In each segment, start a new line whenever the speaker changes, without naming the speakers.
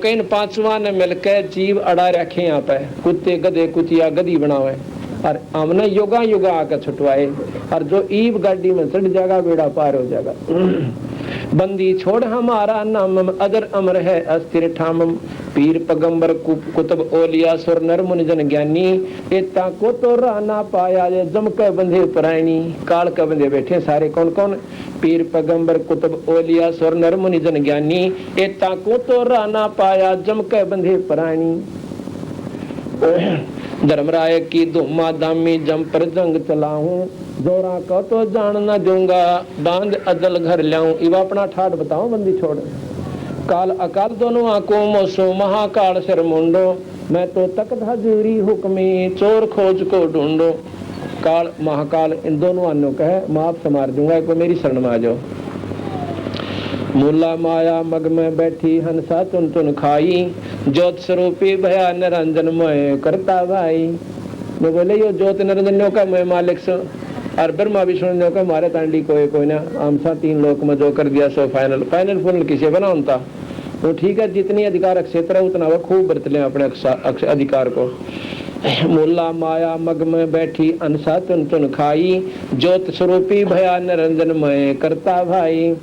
इन पांचवा ने मिलकर जीव अड़ा रखे यहाँ पे, कुत्ते गधे कुतिया गधी बनावे और हमने युगा युगा आकर छुटवाए। और जो ईब गाड़ी में चढ़ जाएगा बेड़ा पार हो जाएगा। बंदी छोड़ हमारा नाम अजर अमर है अस्थिर ठामम। पीर पैगंबर कुतुब ओलिया सुर नर मुनि जन ज्ञानी। एता को तो राना पाया ये जम के बंधे परायणी। काल के बंधे बैठे सारे कौन कौन? पीर पैगंबर कुतुब ओलिया सुर नर मुनि जन ज्ञानी। एता को तो राना पाया जम के बंधे परायणी। धर्मराय की धुमा दामी जम पर जंग चलाऊं। जोरा को तो जान न दूंगा बांध अदल घर लाऊं। इवा अपना ठाट बताओ बंदी छोड़। काल अकाल दोनों आंखों मोसो महाकाल सिर मुंडो। मैं तो तकत हजूरी हुक्मी चोर खोज को ढूंढो। काल महाकाल इन दोनों अन्यों का है, मैं आपसे मार दूंगा, एक मेरी शरण में आ जाओ। मूला माया मग में बैठी हंसा चुन चुन खाई। ज्योत स्वरूपी भया निरंजन मोय करता भाई। मैं बोले यो ज्योत निरंजन का मैं मालिक से और ब्रह्मा विष्णु का मारे तांडी कोई ना आमसा तीन लोक में जो कर दिया सो फाइनल फुल किसे बनाता वो ठीक है। जितनी अधिकार क्षेत्र है उतना वो खूब बरत ले अपने अधिकार को। मूला माया मग में बैठी अनसा चुन चुन खाई। ज्योत स्वरूपी भया निरंजन मय करता भाई।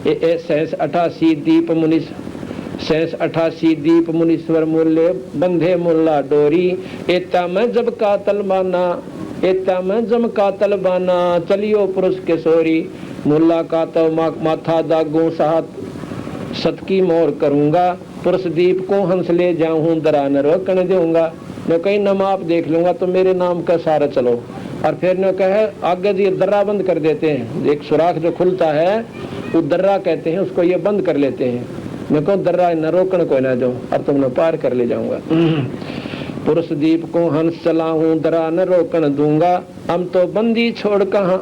सहस 88 दीप मुनि सहस 88 दीप मुनीश्वर मूल्य बंधे मुल्ला डोरी। एता में जब कातल माना एता में जम कातल बाना चलियो पुरुष के सोरी। मुल्ला का तो माथा दागू साथ सतकी मोर करूंगा। पुरुष दीप को हंस ले जाऊं दरा न रोकने दूंगा। मैं कहीं नम आप देख लूंगा तो मेरे नाम का सारा चलो। और फिर ने कहे आगे जी दर्रा बंद कर देते हैं। एक सुराख जो खुलता है वो दर्रा कहते हैं, उसको ये बंद कर लेते हैं। मैं कहूँ दर्रा न रोकने को ना दो और तुमने पार कर ले जाऊंगा। पुरुष दीप को हंस चलाऊं दरा न रोकन दूंगा। हम तो बंदी छोड़ कहाँ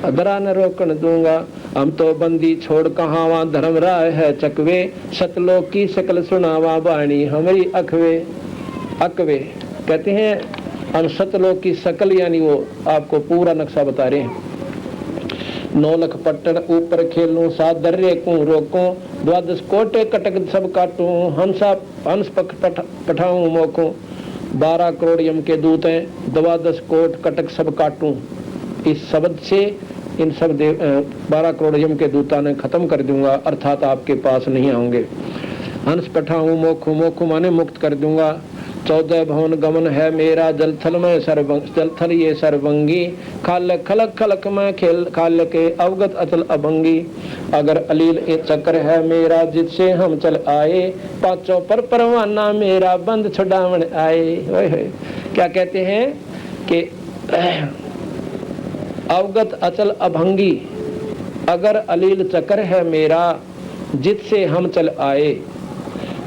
दरा न रोकन दूंगा। हम तो बंदी छोड़ कहाँ वहाँ धर्म राय है चकवे। सतलोक की शकल सुनावा बाणी हमारी अखवे। अकवे कहते हैं हम सतलोक की शकल यानी वो आपको पूरा नक्शा बता रहे हैं। 9 लाख पट्टन ऊपर खेलूं सात दर्रे को रोकूं। 12 कोटे कटक सब काटूं हंस पठाऊं मोखूं। 12 करोड़ यम के दूत हैं 12 कोट कटक सब काटूं। इस शब्द से इन सब 12 करोड़ यम के दूता ने खत्म कर दूंगा, अर्थात आपके पास नहीं आऊंगे। हंस पठाऊं मोखू मोखू माने मुक्त कर दूंगा। 14 भवन गमन है मेरा जलथल में जलथल ये सर्वंगी। खाल खलक खलक में खेल खाल के अवगत अचल अभंगी। अगर अलील ए चक्र है मेरा जिससे हम चल आए। पांचों पर परवाना मेरा बंद छुड़ावन आए। क्या कहते हैं कि अवगत अचल अभंगी। अगर अलील चक्र है मेरा जिससे हम चल आए।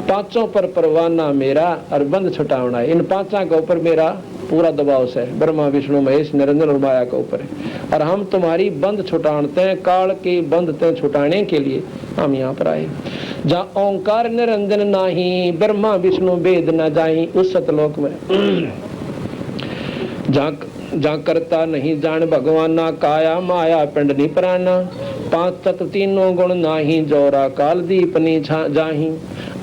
पांचों पर परवाना मेरा और बंद छुटावना है। इन पांचों के ऊपर मेरा पूरा दबाव है, ब्रह्मा विष्णु महेश निरंजन और माया के ऊपर है। और हम तुम्हारी बंद छुटाते हैं, काल की बंद ते छुटाने के लिए हम यहाँ पर आए। जहाँ ओंकार निरंजन नाही ब्रह्मा विष्णु वेद न जाई। उस सतलोक में जहाँ करता नहीं जान भगवाना। काया माया पिंड नी प्राणा। 5 तत्व तीनों गुण नाही जोरा काल दीप नी जाही।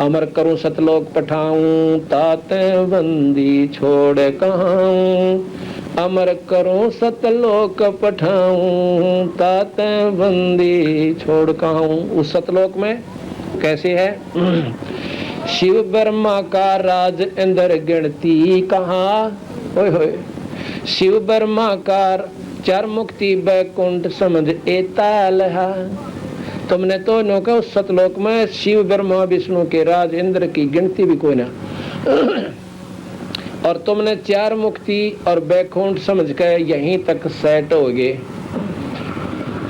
अमर करूं सतलोक पठाऊं ताते बंदी छोड़ कहाऊं। अमर करूं सतलोक पठाऊं ताते बंदी छोड़ कहाऊं। उस सतलोक में कैसे है? शिव ब्रह्मा का राज इंद्र गिनती कहाँ। ओए होए शिव ब्रह्मा का 4 मुक्ति बैकुंठ समझ एताल है। तुमने तो नौका उस सतलोक में शिव ब्रह्मा विष्णु के राज इंद्र की गिनती भी कोई ना। और तुमने 4 मुक्ति और बैकुंठ समझ के यहीं तक सेट हो गए।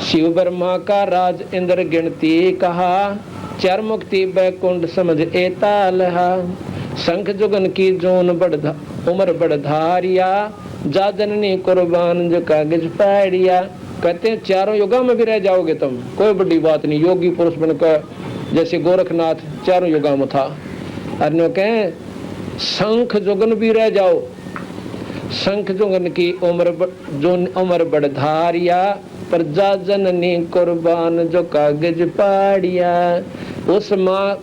शिव ब्रह्मा का राज इंद्र गिनती कहा। 4 मुक्ति बैकुंठ समझ एताल है। शंख जुगन की जोन उम्र बढ़धारिया। जा जननी कुर्बान जो कागज पाड़िया। कहते हैं 4 युगा में भी रह जाओगे तुम, कोई बड़ी बात नहीं। योगी पुरुष बनकर जैसे गोरखनाथ 4 युगा में था। अन्य कहें शंख जुगन भी रह जाओ। शंख जुगन की उम्र बढ़धारिया। पर जा जननी कुर्बान जो कागज पाड़िया। उस माँ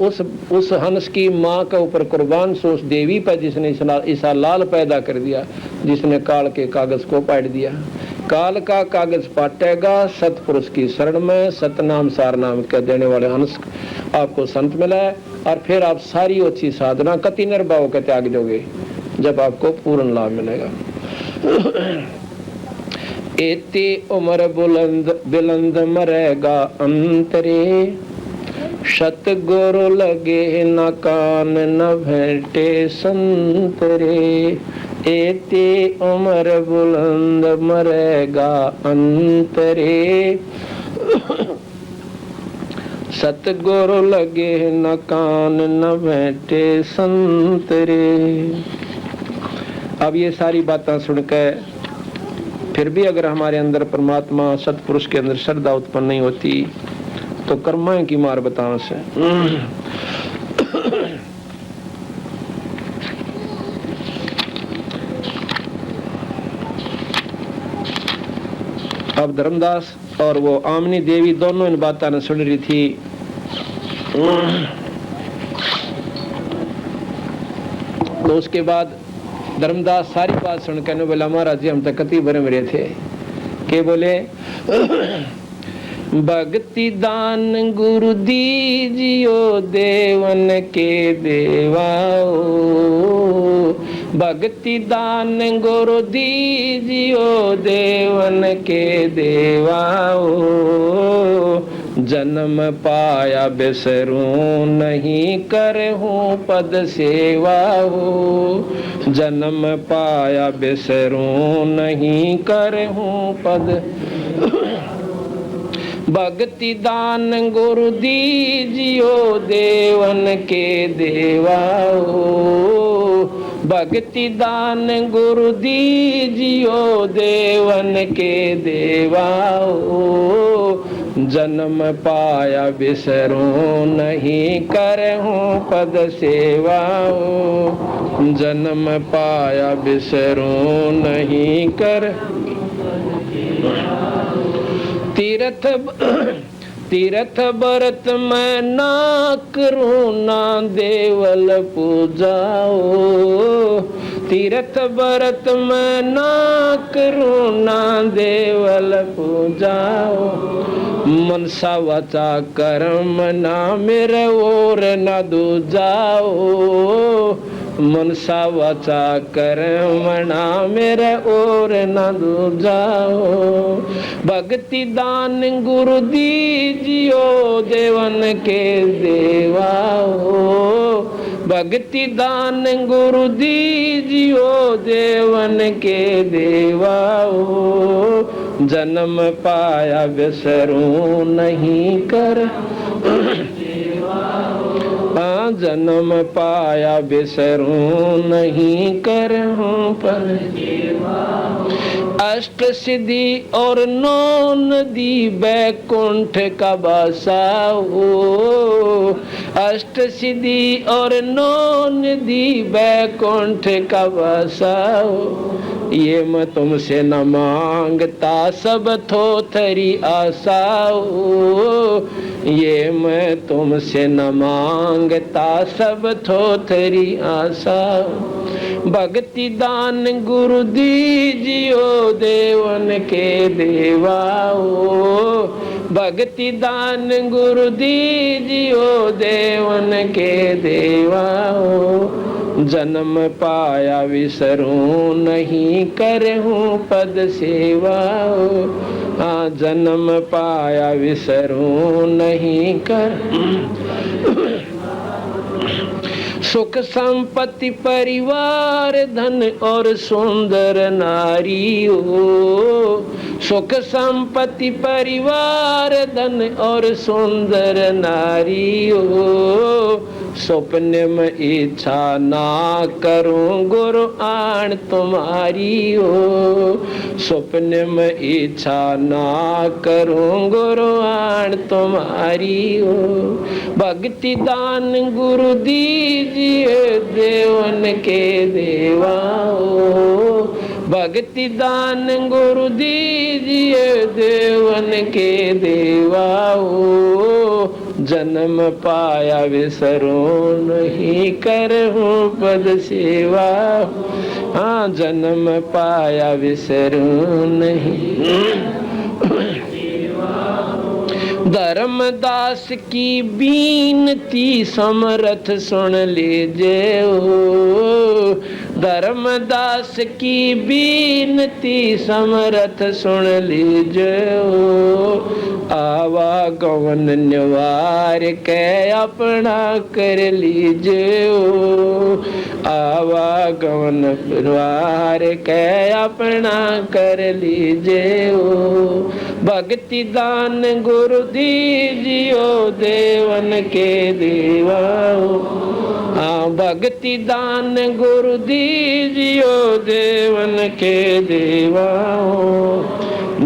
उस हंस की माँ के ऊपर कुर्बान सो उस देवी पर जिसने ईसा लाल पैदा कर दिया, जिसने काल के कागज को पाट दिया। काल का कागज पाटेगा सतपुरुष की शरण में, सतनाम सार नाम के देने वाले हंस आपको संत मिला है। और फिर आप सारी अच्छी साधना कति निर्भाव के त्याग दोगे जब आपको पूर्ण लाभ मिलेगा। एते उम्र बुलंद मरेगा अंतरे, सतगुरु लगे न कान न भेंटे संतरे। एते उम्र बुलंद मरेगा अंतरे, सतगुरु लगे न कान न भेंटे संतरे। अब ये सारी बातें सुनकर फिर भी अगर हमारे अंदर परमात्मा सतपुरुष के अंदर श्रद्धा उत्पन्न नहीं होती तो कर्म की मार बताओ से। अब धर्मदास और वो आमनी देवी दोनों इन बातों ने सुन रही थी। तो उसके बाद धर्मदास सारी बात सुन कहने बोला महाराज जी हम तो कति भरम रहे थे के बोले भक्ति दान गुरु दीजियो देवन के देवाओ, भक्ति दान गुरु दीजियो देवन के देवाओ। जन्म पाया बिसरूं नहीं करहूं पद सेवा हो, जन्म पाया बिसरूं नहीं करहूं पद। भक्ति दान गुरु दीजियो देवन के देवाओ, भक्ति दान गुरु दीजियो देवन के देवाओ। जन्म पाया बिसरूं नहीं करहूं पद सेवाओ, जन्म पाया बिसरूं नहीं कर। तीर्थ व्रत मैं ना करूं ना देवल पूजाओ, तीर्थ व्रत मैं ना करूं ना देवल पूजाओ। मनसा वाचा कर्म ना मेरे और न दूजाओ, मनसा वाचा कर्म ना मेरे और न दूजाओ। भक्ति दान गुरु दीजियो देवन के देवाओ, भक्ति दान गुरु दीजियो देवन के देवाओ। जन्म पाया बिसरूं नहीं कर, जन्म पाया बिसरूं नहीं करहूं पर। अष्ट सिद्धि और नौ नदी बैकुंठ का बसाओ, अष्ट सिद्धि और नौ नदी बैकुंठ का बसाओ। ये मैं तुमसे न मांगता सब थोथरी आसाओ, ये मैं तुमसे न मांगता सब थोथरी आसाओ। भक्ति दान गुरु दीजियो देवन के देवाओ, भक्ति दान गुरु दीजियो देवन के देवाओ। जन्म पाया विसरूं नहीं करहूं पद सेवाओ, जन्म पाया विसरूं नहीं कर। सुख संपत्ति परिवार धन और सुंदर नारी हो, सुख संपत्ति परिवार धन और सुंदर नारी हो। स्वप्न में इच्छा ना करूं गुरु आन तुम्हारी हो, स्वप्न में इच्छा ना करूं गुरु आन तुम्हारी हो। भक्ति दान गुरु दीजिए देवन के देवाओ, भक्ति दान गुरु दीजिए देवन के देवाओ। जन्म पाया विसरो नहीं, करहूँ पद सेवा। हाँ, जन्म पाया विसरो नहीं। धर्मदास की बीनती समरथ सुन लीजे हो। धर्मदास की बीनती समरथ सुन लीजे हो। आवागमन निवार के अपना कर लीजे हो। आवागमन निवार के अपना कर लीजे हो। भक्ति दान गुरु दीजियो देवन के देवा। हाँ, भक्ति दान गुरु दीजियो देवन के देवा।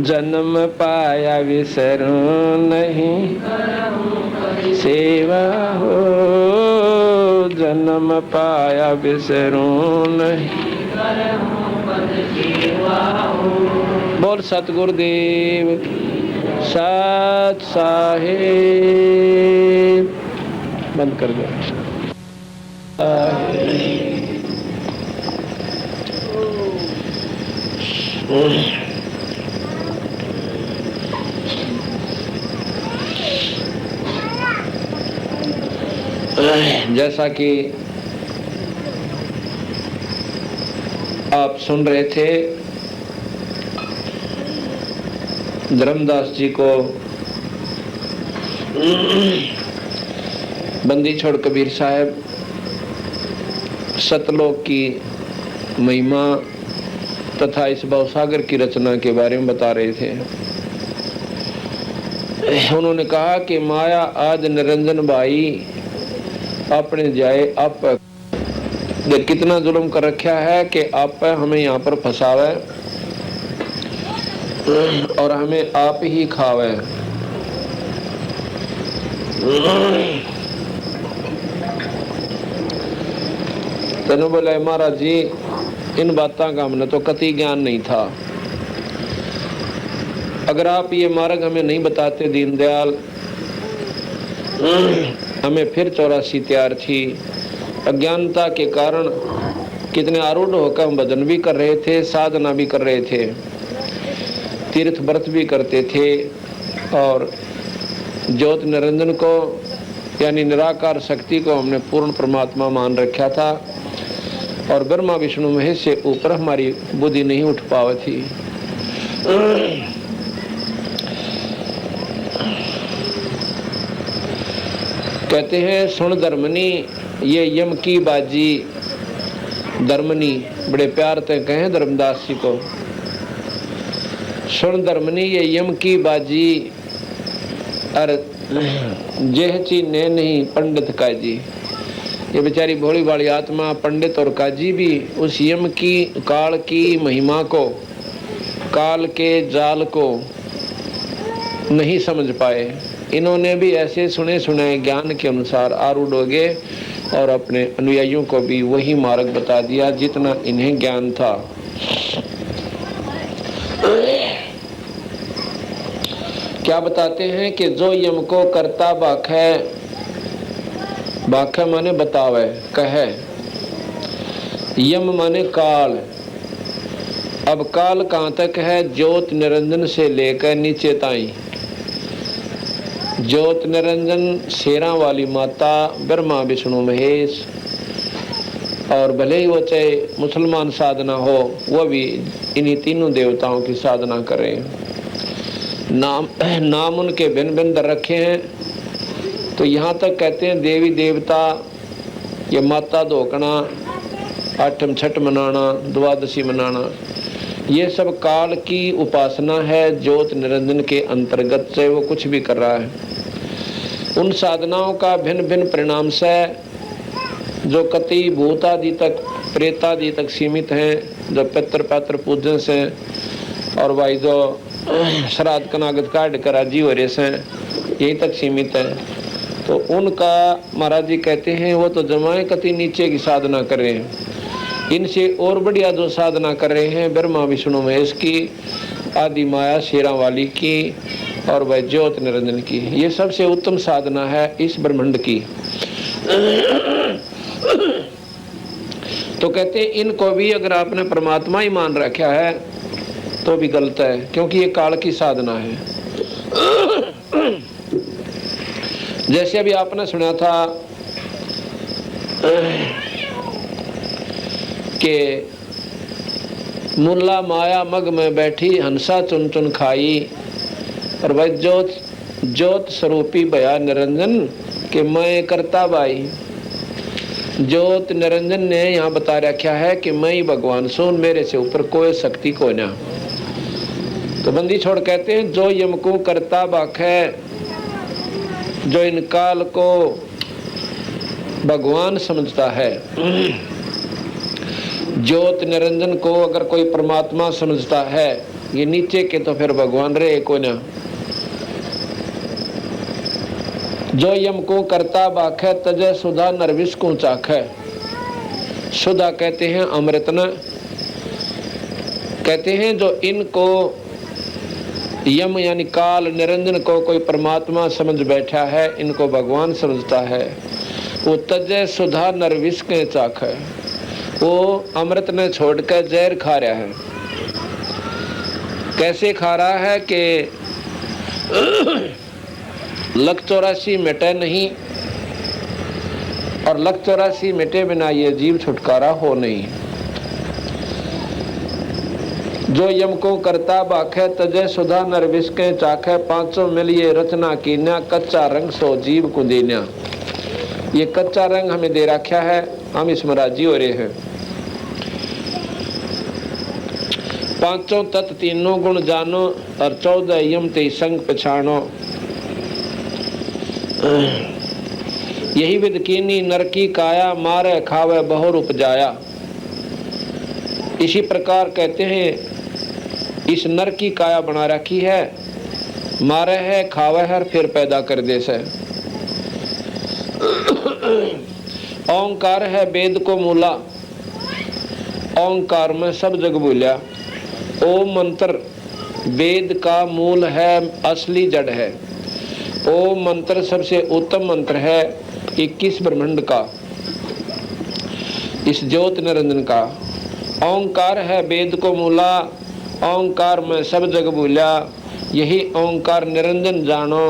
जन्म पाया विसरो नहीं, सेवा हो। जन्म पाया विसरो नहीं। बोल सतगुरुदेव सत साहिब। बंद कर दो। जैसा कि आप सुन रहे थे, धर्मदास जी को बंदी छोड़ कबीर साहब सतलोक की महिमा तथा इस भवसागर की रचना के बारे में बता रहे थे। उन्होंने कहा कि माया आज निरंजन भाई अपने जाए आप कितना जुल्म कर रखा है कि आप हमें यहाँ पर फंसावे और हमें आप ही खावे। तेने बोला महाराज जी, इन बातों का हमने तो कतई ज्ञान नहीं था। अगर आप ये मार्ग हमें नहीं बताते दीनदयाल, हमें फिर 84 तैयार थी। अज्ञानता के कारण कितने आरूढ़ होकर हम भजन भी कर रहे थे, साधना भी कर रहे थे, तीर्थ व्रत भी करते थे और ज्योत निरंजन को यानी निराकार शक्ति को हमने पूर्ण परमात्मा मान रखा था और ब्रह्मा विष्णु महेश से ऊपर हमारी बुद्धि नहीं उठ पावी थी। कहते हैं सुन धर्मनी ये यम की बाजी। धर्मनी बड़े प्यार से कहे धर्मदास जी को, सुन धर्मनी ये यम की बाजी। अर जेहची ने नहीं पंडित काजी। ये बेचारी भोली भाली आत्मा पंडित और काजी भी उस यम की काल की महिमा को, काल के जाल को नहीं समझ पाए। इन्होंने भी ऐसे सुने सुनाए ज्ञान के अनुसार आरूढ़ हो गए और अपने अनुयायियों को भी वही मार्ग बता दिया जितना इन्हें ज्ञान था। क्या बताते हैं कि जो यम को करता बाखे, बाखे माने बतावे, कहे, यम माने काल। अब काल कहाँ तक है? ज्योत निरंजन से लेकर नीचे ताई। ज्योत निरंजन शेरा वाली माता, ब्रह्मा विष्णु महेश, और भले ही वो चाहे मुसलमान साधना हो, वो भी इन्हीं तीनों देवताओं की साधना करें। नाम उनके भिन्न भिन्न दर रखे हैं। तो यहाँ तक कहते हैं देवी देवता, ये माता धोकना, आठम छठ मनाना, द्वादशी मनाना, ये सब काल की उपासना है। ज्योत निरंजन के अंतर्गत से वो कुछ भी कर रहा है। उन साधनाओं का भिन्न भिन्न परिणाम से जो कति भूतादि तक, प्रेतादि तक सीमित हैं, जो पितृ पात्र पूजन से और भाई जो श्राद्ध कनागत काट कर राजी हो रहे हैं, यहीं तक सीमित है। तो उनका महाराज जी कहते हैं वो तो जमाए कति नीचे की साधना कर रहे हैं। इनसे और बढ़िया जो साधना कर रहे हैं ब्रह्मा विष्णु महेश की, आदि माया शेरा वाली की और वह ज्योत निरंजन की। ये सबसे उत्तम साधना है इस ब्रह्मांड की। तो कहते हैं इनको भी अगर आपने परमात्मा ही मान रखा है तो भी गलत है, क्योंकि ये काल की साधना है। जैसे अभी आपने सुना था कि मुल्ला माया मग में बैठी हंसा चुन चुन खाई, और वह ज्योत स्वरूपी भया निरंजन के मैं करता बाई। ज्योत निरंजन ने यहाँ बता रखा है कि मैं ही भगवान सुन, मेरे से ऊपर कोई शक्ति को ना। तो बंदी छोड़ कहते हैं जो यम को करता बाख है, जो इन काल को भगवान समझता है। ज्योत निरंजन को अगर कोई परमात्मा समझता है, ये नीचे के तो फिर भगवान रहे को ना। जो यम को करता बाख है, तजय सुधा नरविष को चाख है। सुधा कहते हैं अमृत न, कहते हैं जो इनको यम यानी काल निरंजन को कोई परमात्मा समझ बैठा है, इनको भगवान समझता है, वो तजय सुधा नरविष के चाख है। वो अमृत ने छोड़कर जहर खा रहा है। कैसे खा रहा है कि लख 84 मिटे नहीं, और लख 84 मिटे बिना ये जीव छुटकारा हो नहीं। जो यम को करता बाखे, तजय सुधा नरविष के चाखे, 500 मिल ये रचना कीन्या, कच्चा रंग सो जीव को देन्या। ये कच्चा रंग हमें दे रखा है, हम इसमें राजी हो रहे हैं। 5 तत्व तीनों गुण जानो, और 14 यम ते संग पछानो। यही विद कीनी नर की काया, मारे खावे बहुर उपजाया। इसी प्रकार कहते हैं इस नर की काया बना रखी है, मारे है खावे है फिर पैदा कर दे से। ओंकार है वेद को मूला, ओंकार में सब जग बोलिया। ओम मंत्र वेद का मूल है, असली जड़ है। ओम मंत्र सबसे उत्तम मंत्र है 21 ब्रह्मांड का, इस ज्योत निरंजन का। ओंकार है वेद को मूला, ओंकार में सब जग बोलिया। यही ओंकार निरंजन जानो,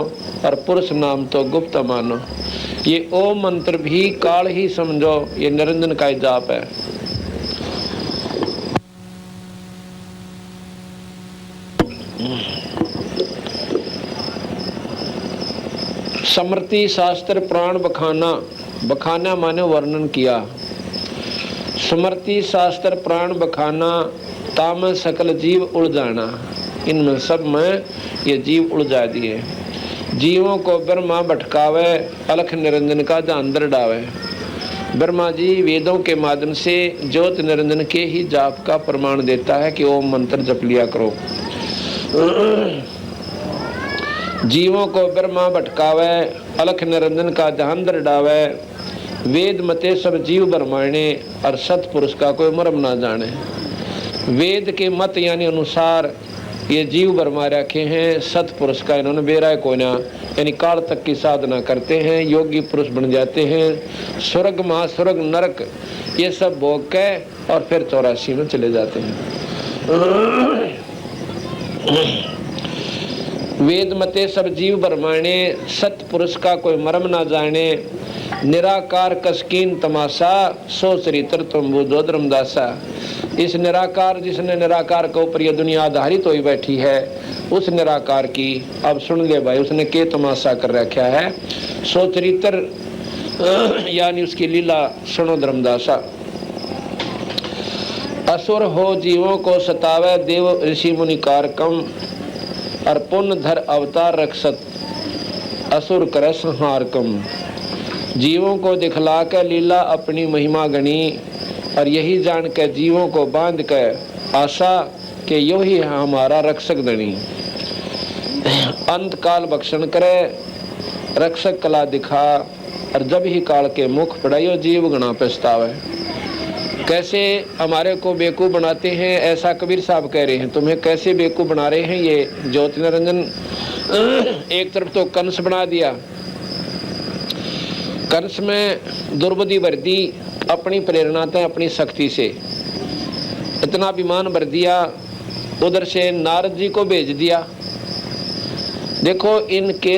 और पुरुष नाम तो गुप्त मानो। ये ओम मंत्र भी काल ही समझो, ये निरंजन का जाप है। स्मृति शास्त्र प्राण बखाना, बखाना माने वर्णन किया। स्मृति शास्त्र प्राण बखाना, ताम सकल जीव उलझाना। इनमें सब में ये जीव उलझा दिए। जीवों को ब्रह्मा भटकावे, अलख निरंजन का अंदर डावे। ब्रह्मा जी वेदों के माध्यम से ज्योत निरंजन के ही जाप का प्रमाण देता है कि ओम मंत्र जप लिया करो। जीवों को ब्रह्मा भटकावे, अलख निरंजन का अंदर डावे। वेद मते सब जीव ब्रह्माणे, और सतपुरुष का कोई मर्म ना जाने। वेद के मत यानी अनुसार ये जीव बरमा रखे हैं, सतपुरुष का इन्होंने बेरा कोना, यानी काल तक की साधना करते हैं, योगी पुरुष बन जाते हैं। स्वर्ग महास्वर्ग नरक ये सब भोग के और फिर 84 में चले जाते हैं। वेद मते सब जीव ब्रह्माणे, सतपुरुष का कोई मर्म ना जाने। निराकार कसकीन तमाशा, सो चरित्र तुम बुद्धो धर्मदासा। इस निराकार, जिसने निराकार के ऊपर यह दुनिया आधारित हो बैठी है, उस निराकार की अब सुन ले भाई, उसने के तमाशा कर रखा है। सो चरित्र यानी उसकी लीला सुनो धर्मदासा। असुर हो जीवों को सतावे, देव ऋषि मुनि कार कम। और पुण्य धर अवतार रक्षत, असुर कर संहार कम। जीवों को दिखला कर लीला अपनी महिमा गणी, और यही जान के जीवों को बांध कर आशा कि यो ही हमारा रक्षक धनी। अंत काल भक्षण करे, रक्षक कला दिखा, और जब ही काल के मुख पड़ायो जीव गणा पछतावे। कैसे हमारे को बेवकूफ़ बनाते हैं, ऐसा कबीर साहब कह रहे हैं। तुम्हें कैसे बेवकूफ़ बना रहे हैं ये ज्योति निरंजन। एक तरफ तो कंस बना दिया, कंस में दुर्बुद्धि भर दी अपनी प्रेरणा से, अपनी शक्ति से इतना अभिमान भर दिया। उधर से नारद जी को भेज दिया। देखो इनके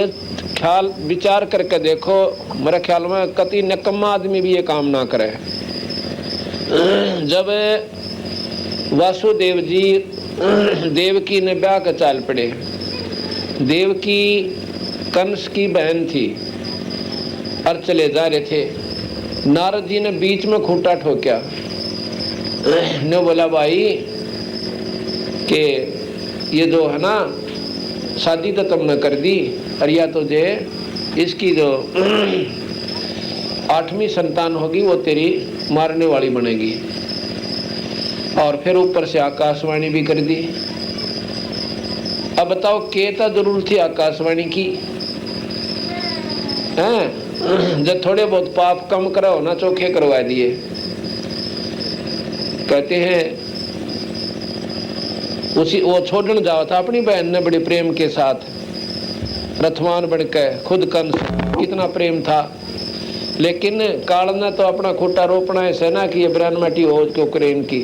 ख्याल विचार करके देखो, मेरे ख्याल में कति निकम्मा आदमी भी ये काम ना करे। जब वासुदेव जी देवकी ने ब्याह का चाल पड़े, देवकी कंस की बहन थी और चले जा रहे थे, नारद जी ने बीच में खूंटा ठोका ने बोला भाई कि ये जो है ना शादी तो तुमने कर दी, और या तो जे इसकी जो 8वीं संतान होगी वो तेरी मारने वाली बनेगी। और फिर ऊपर से आकाशवाणी भी कर दी। अब बताओ क्या जरूरत थी आकाशवाणी की? हैं जब थोड़े बहुत पाप कम कराओ ना, चोखे करवा दिए। कहते हैं उसी वो छोड़ने जाओ था अपनी बहन ने बड़े प्रेम के साथ, रथवान बनकर खुद कंस, इतना प्रेम था। लेकिन काल ने तो अपना खूंटा रोपना है सेना की, ब्रान माटी हो क्यों करें की।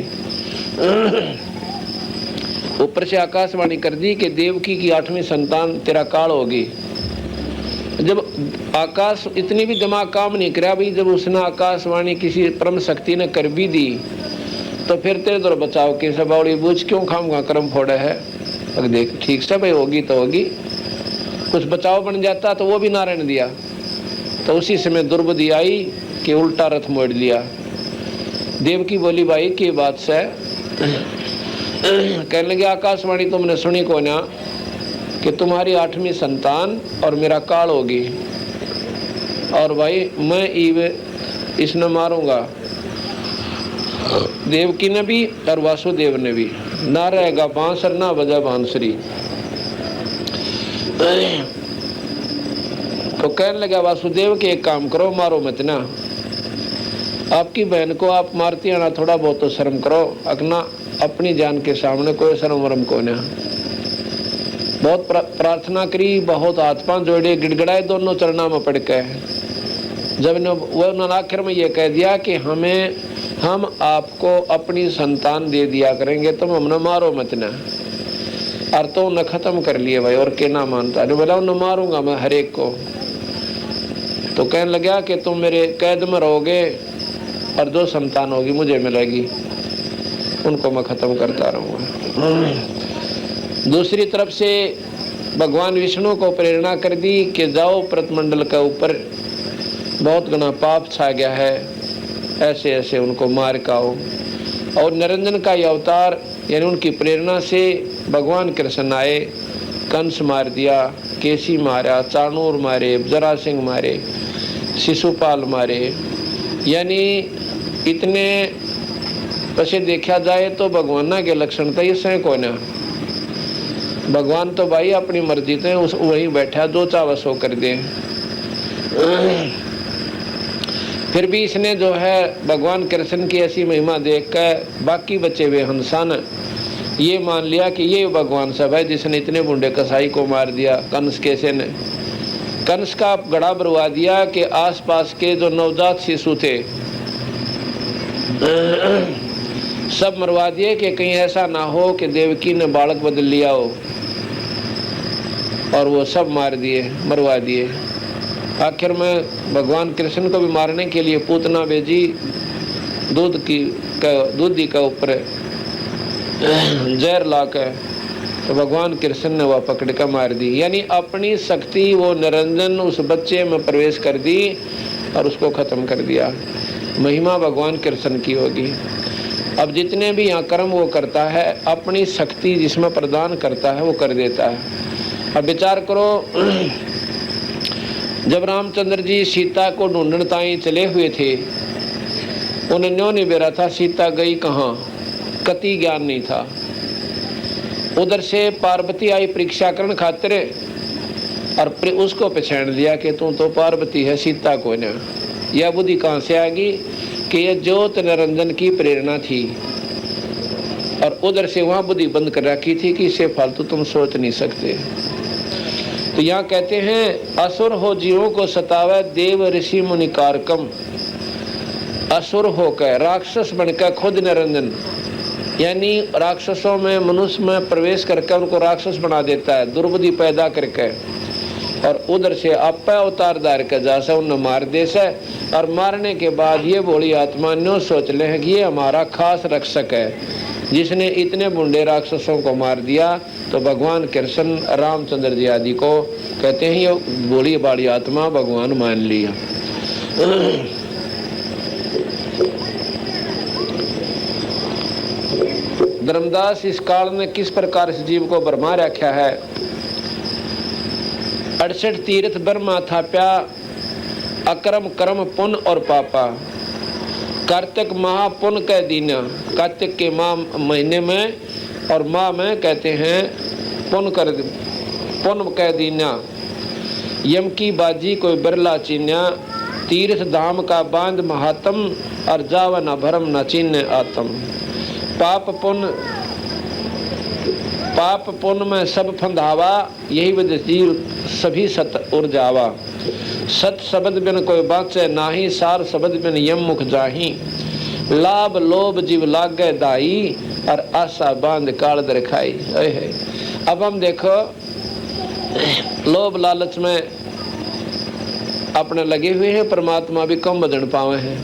ऊपर से आकाशवाणी कर दी कि देवकी की 8वीं संतान तेरा काल होगी। जब आकाश इतनी भी दिमाग काम नहीं करा भाई, जब उसने आकाशवाणी किसी परम शक्ति ने कर भी दी तो फिर तेरे तो बचाव के सब बावड़ी बूझ क्यों खाऊंगा कर्म फोड़ा है। अगर देख ठीक से भाई होगी तो होगी, कुछ बचाव बन जाता तो वो भी नारायण दिया। तो उसी समय दुर्बुद्धि आई कि उल्टा रथ मोड़ लिया। देवकी बोली भाई की बात से कहने लगे आकाशवाणी तुमने सुनी को ना कि तुम्हारी 8वीं संतान और मेरा काल होगी, और भाई मैं इसने मारूंगा। देवकी ने भी और वासुदेव ने भी, ना रहेगा बांसुर ना बजा बांसुरी। तो कहने लगा वासुदेव के एक काम करो, मारो मत ना, आपकी बहन को आप मारती है ना, थोड़ा बहुत तो शर्म करो, अपना अपनी जान के सामने कोई शर्म वरम को ना। बहुत प्रार्थना करी, बहुत हाथ पांव जोड़े, गिड़गड़ाए दोनों चरणों में पड़ के। जब उन्होंने आखिर में ये कह दिया कि हम आपको अपनी संतान दे दिया करेंगे, तुम हमने मारो मत ना। और तो उन्हें खत्म कर लिए भाई, और के ना मानता नहीं, बोला उन्हें मारूंगा मैं हर एक को। तो कहने लगा कि तुम मेरे कैद में रहोगे और जो संतान होगी मुझे मिलेगी, उनको मैं खत्म करता रहूंगा। दूसरी तरफ से भगवान विष्णु को प्रेरणा कर दी कि जाओ प्रतमंडल के ऊपर बहुत घना पाप छा गया है, ऐसे ऐसे उनको मार काओ। और निरंजन का ये अवतार यानी उनकी प्रेरणा से भगवान कृष्ण आए, कंस मार दिया, केसी मारा, चाणूर मारे, जरासिंह मारे, शिशुपाल मारे। यानी इतने वैसे देखा जाए तो भगवान के लक्षण तो ये को ना, भगवान तो भाई अपनी मर्जी से उस वहीं बैठा, जो चाहे सो कर दे। फिर भी इसने जो है भगवान कृष्ण की ऐसी महिमा देखकर बाकी बचे हुए हंसन ये मान लिया कि ये भगवान सब है जिसने इतने बूढ़े कसाई को मार दिया। कंस कैसे ने कंस का गड़ा बरवा दिया कि आसपास के जो नवजात शिशु थे सब मरवा दिए कि कहीं ऐसा ना हो कि देवकी ने बालक बदल लिया हो, और वो सब मार दिए, मरवा दिए। आखिर में भगवान कृष्ण को भी मारने के लिए पूतना भेजी, दूधी का ऊपर जहर लाकर, तो भगवान कृष्ण ने वह पकड़ कर मार दी। यानी अपनी शक्ति वो निरंजन उस बच्चे में प्रवेश कर दी और उसको खत्म कर दिया। महिमा भगवान कृष्ण की होगी। अब जितने भी यहाँ कर्म वो करता है, अपनी शक्ति जिसमें प्रदान करता है वो कर देता है। अब विचार करो, जब रामचंद्र जी सीता को ढूंढने ताई चले हुए थे, उन्हें न्यों नहीं बेरा था सीता गई कहाँ, कति ज्ञान नहीं था। उधर से पार्वती आई परीक्षा करने खातिर, और उसको पहचान लिया कि तू तो पार्वती है, सीता को न। यह बुद्धि कहाँ से आ गई कि यह ज्योत निरंजन की प्रेरणा थी और उधर से वहां बुद्धि बंद कर रखी थी कि इससे फालतू तुम सोच नहीं सकते। तो यहाँ कहते हैं असुर हो जीवों को सतावे देव ऋषि मुनि कारकम। असुर होकर राक्षस बनकर खुद निरंजन, यानी राक्षसों में मनुष्य में प्रवेश करके उनको राक्षस बना देता है, दुर्बुद्धि पैदा करके, और उधर से आप अवतार धार के जैसा उन्हें मार दे से। और मारने के बाद ये भोली आत्मा न्यू सोच ले कि ये हमारा खास रक्षक है, जिसने इतने बुंडे राक्षसों को मार दिया। तो भगवान कृष्ण रामचंद्र जी आदि को कहते हैं ये भोली बाड़ी आत्मा भगवान मान लिया। धर्मदास इस काल में किस प्रकार इस जीव को भरमा रखा है। 68 तीर्थ ब्रह्मा थाप्या अक्रम कर्म पुण्य और पापा। कार्तिक महापुण्य के दिन, कार्तिक के माह महीने में और माह में कहते हैं पुण्य के दिन यम की बाजी कोई बिरला चिन्या। तीर्थ धाम का बांध महात्म और जाव न भरम न चिन्ह आत्म। पाप पुण्य में सब फंदावा, यही विध जीव सभी सत उड़ जावा। सत शब्द बिन कोई बाँचे नाही, सार शब्द बिन यम मुख जाही। लाभ लोभ जीव लागे दाई, और आशा बांध काल दर खाई। अब हम देखो लोभ लालच में अपने लगे हुए हैं, परमात्मा भी कम बदन पावे हैं।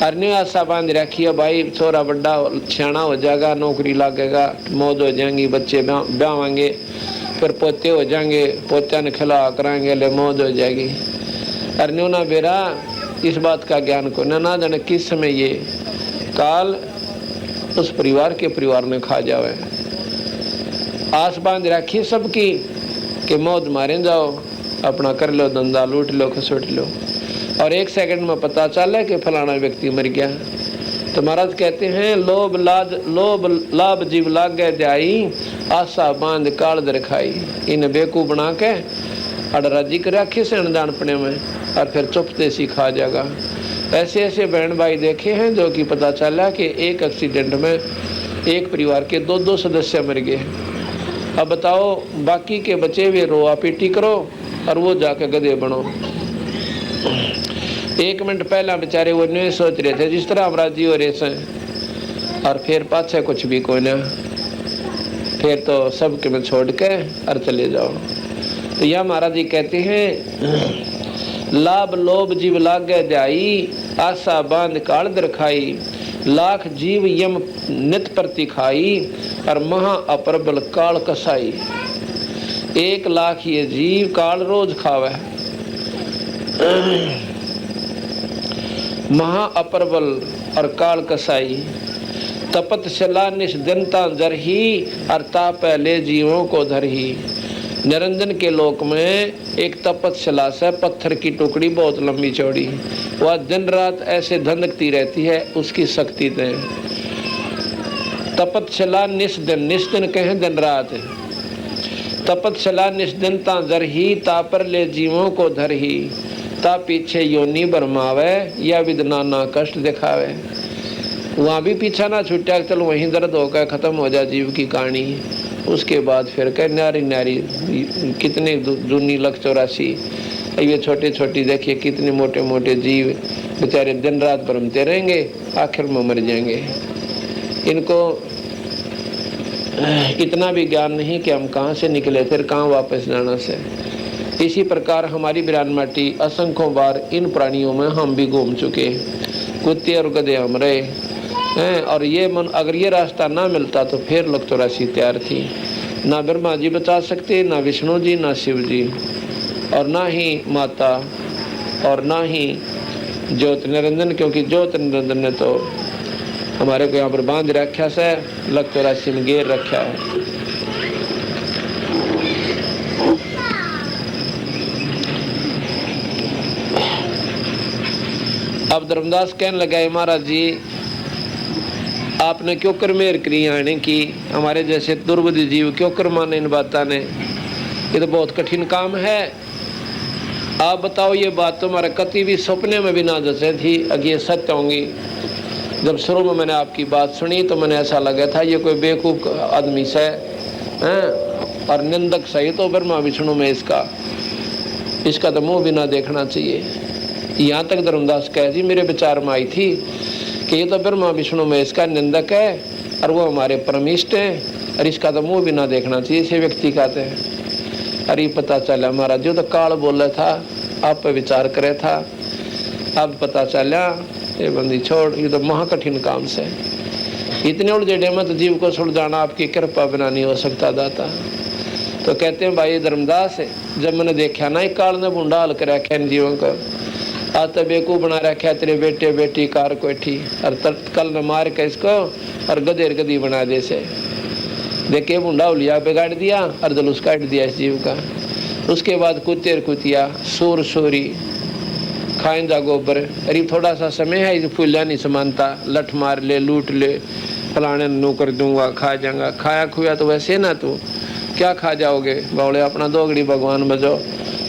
अरने आशा बांध रखी है भाई छोरा बड़ा सियाना हो जाएगा, नौकरी लगेगा, मौज हो जाएंगी, बच्चे ब्याहेंगे, फिर पोते हो जाएंगे, पोत्या ने खिला कराएंगे, ले मौज हो जाएगी। अरने ना बेरा इस बात का ज्ञान को ना जाने किस समय ये काल उस परिवार के परिवार में खा जावे। आस बांध रखी सबकी कि मौज मारे जाओ, अपना कर लो, धंधा लूट लो, खसोट लो, और एक सेकंड में पता चला कि फलाना व्यक्ति मर गया। तो महाराज कहते हैं लोभ लाभ जीव लाग गए जाई, आशा बांध काल दर खाई। इन बेकू बना के अड़राजी कर रखी से अनजान पने में, और फिर चुपते सी खा जाएगा। ऐसे ऐसे बहन भाई देखे हैं जो कि पता चला कि एक एक्सीडेंट में एक परिवार के दो सदस्य मर गए। अब बताओ बाकी के बचे हुए रोआ पीटी करो और वो जाके गधे बनो। 1 मिनट पहला बेचारे वो नहीं सोच रहे थे जिस तरह हम राजी हो रहे थे, और फिर पाछे कुछ भी कोई ना, फिर तो सब के में छोड़ के और चले जाओ। तो यह महाराज जी कहते हैं लाभ लोभ जीव लागे जाई, आशा बांध काल दर खाई। लाख जीव यम नित प्रति खाई, और महा अप्रबल काल कसाई। 1 लाख ये जीव काल रोज खावे। महा अप्रबल और काल कसाई। तपत शला निष्दनता जरही, और ताप ले जीवों को धरही। निरंजन के लोक में एक तपतशिला से पत्थर की टुकड़ी बहुत लंबी चौड़ी, वह दिन रात ऐसे धंधकती रहती है, उसकी शक्ति दे। तपतशिला निष्दिन कहें दिन रात। तपतशिला निष्दिनता जरही, तापर ले जीवों को धरही। ता पीछे योनि भरमावे, या विदना ना कष्ट दिखावे। वहाँ भी पीछा ना छूटा, चलो वहीं दर्द होकर खत्म हो जाए जीव की कहानी। उसके बाद फिर कह नारी नारी कितने जूनी 184, ये छोटे छोटी देखिए कितने मोटे मोटे जीव बेचारे दिन रात भरमते रहेंगे, आखिर में मर जाएंगे। इनको इतना भी ज्ञान नहीं कि हम कहाँ से निकले फिर कहाँ वापस जाना से। इसी प्रकार हमारी बिरान माटी असंख्यों बार इन प्राणियों में हम भी घूम चुके, कुत्ते और गधे हम रहे हैं। और ये मन अगर ये रास्ता ना मिलता तो फिर 184 तैयार थी। ना ब्रह्मा जी बचा सकते, ना विष्णु जी, ना शिव जी, और ना ही माता, और ना ही ज्योत निरंजन, क्योंकि ज्योत निरंजन ने तो हमारे को यहाँ पर बांध रखा से 184 में घेर रखा है। अब धर्मदास कहने लगा महाराज जी आपने क्यों कर मेहर करी आने की, हमारे जैसे दुर्बुद्धि जीव क्यों कर माने इन बातों ने, ये तो बहुत कठिन काम है। आप बताओ, ये बात तुम्हारे कति भी सपने में भी ना जैसे थी, अगर ये सत्य होंगी। जब शुरू में मैंने आपकी बात सुनी तो मैंने ऐसा लगा था ये कोई बेवकूफ आदमी से हैं और निंदक सही तो ब्रह्मा विष्णु में इसका तो मुंह भी ना देखना चाहिए। यहाँ तक धर्मदास कह जी मेरे विचार में आई थी कि ये तो ब्रह्मा विष्णु में इसका निंदक है और वो हमारे परमिष्ट हैं और इसका तो मुंह भी ना देखना चाहिए इसे व्यक्ति कहते हैं। अरे पता चला महाराज जो तो काल बोल रहा था, आप पे विचार करे था, अब पता चला ये बंदी छोड़, ये तो महाकठिन काम से इतने उलझे मत जीव को सुलझाना आपकी कृपा बिना नहीं हो सकता दाता। तो कहते हैं भाई धर्मदास, जब मैंने देखा ना काल ने बूंदा हल कर रखा इन जीवों को, आज तो बेकूफ बना रखा तेरे बेटे बेटी कार कोठी और कल ने मार के इसको और गधेर गधी बना दे से देखे बूंदा उलिया बिगाड़ दिया और जलूस काट दिया इस जीव का। उसके बाद कुत्तेर कुतिया सूर सूरी खाएंदा गोबर। अरे थोड़ा सा समय है इस फूलिया नहीं समानता, लठ मार ले लूट ले फलाने नू कर दूंगा खा जाऊंगा। खाया खुया तो वैसे ना तू क्या खा जाओगे बावड़े, अपना दोगड़ी भगवान बजो,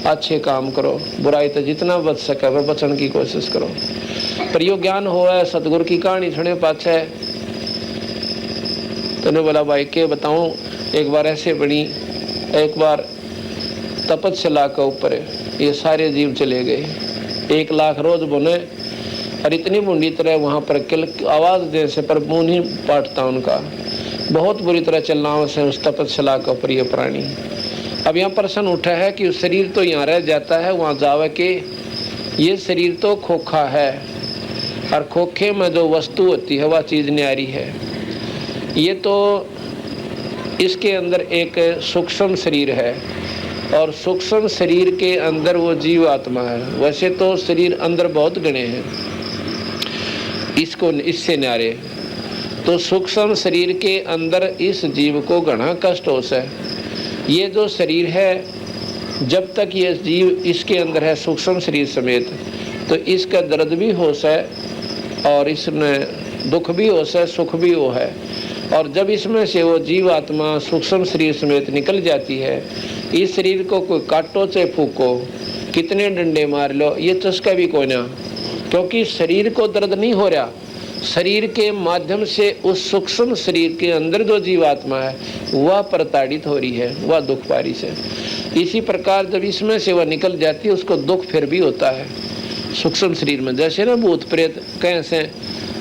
अच्छे काम करो, बुराई तो जितना बच सके वह बचने की कोशिश करो। पर यो ज्ञान हो है सतगुरु की कहानी सुने पाछे तो ने बोला भाई के बताऊं, एक बार ऐसे बनी, एक बार तपस्या के ऊपर ये सारे जीव चले गए, 1 लाख रोज बुने और इतनी बूंदी तरह वहां पर आवाज दे से पर मुंह नहीं पाटता उनका, बहुत बुरी तरह चलना से उस तपस्या के ऊपर ये प्राणी। अब यहाँ प्रश्न उठा है कि शरीर तो यहाँ रह जाता है, वहाँ जावे के ये शरीर तो खोखा है और खोखे में जो वस्तु होती है वह चीज न्यारी है। ये तो इसके अंदर एक सूक्ष्म शरीर है और सूक्ष्म शरीर के अंदर वो जीव आत्मा है। वैसे तो शरीर अंदर बहुत गणे हैं, इसको इससे न्यारे तो सूक्ष्म शरीर के अंदर इस जीव को घना कष्ट हो से। ये जो शरीर है जब तक ये जीव इसके अंदर है सूक्ष्म शरीर समेत तो इसका दर्द भी हो से और इसमें दुख भी हो से सुख भी हो है। और जब इसमें से वो जीव आत्मा सूक्ष्म शरीर समेत निकल जाती है, इस शरीर को कोई काटो चाहे फूको, कितने डंडे मार लो, ये चस्का भी कोई ना, क्योंकि शरीर को दर्द नहीं हो रहा, शरीर के माध्यम से उस सूक्ष्म शरीर के अंदर जो जीवात्मा है वह प्रताड़ित हो रही है, वह दुख पा रही है। इसी प्रकार जब इसमें से वह निकल जाती है उसको दुख फिर भी होता है सूक्ष्म शरीर में। जैसे ना भूत प्रेत कैसे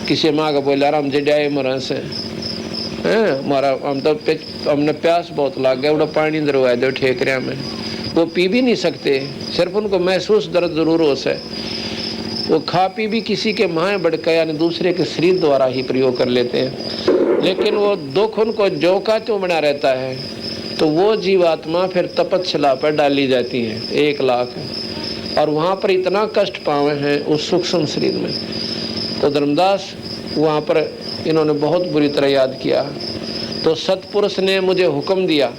किसी माँ का बोला राम जी डाये मरा से हमारा हम तो हमने प्यास बहुत लग गया, उड़ा पानी दरवाए दो ठेक रहा में, वो पी भी नहीं सकते, सिर्फ उनको महसूस दर्द जरूर हो से। वो खा पी भी किसी के माए बढ़के यानी दूसरे के शरीर द्वारा ही प्रयोग कर लेते हैं, लेकिन वो दुख उनको जो का त्यों बना रहता है। तो वो जीवात्मा फिर तपस्या पर डाली जाती है 1 लाख, और वहाँ पर इतना कष्ट पाए हैं उस सूक्ष्म शरीर में। तो धर्मदास वहाँ पर इन्होंने बहुत बुरी तरह याद किया। तो सतपुरुष ने मुझे हुक्म दिया,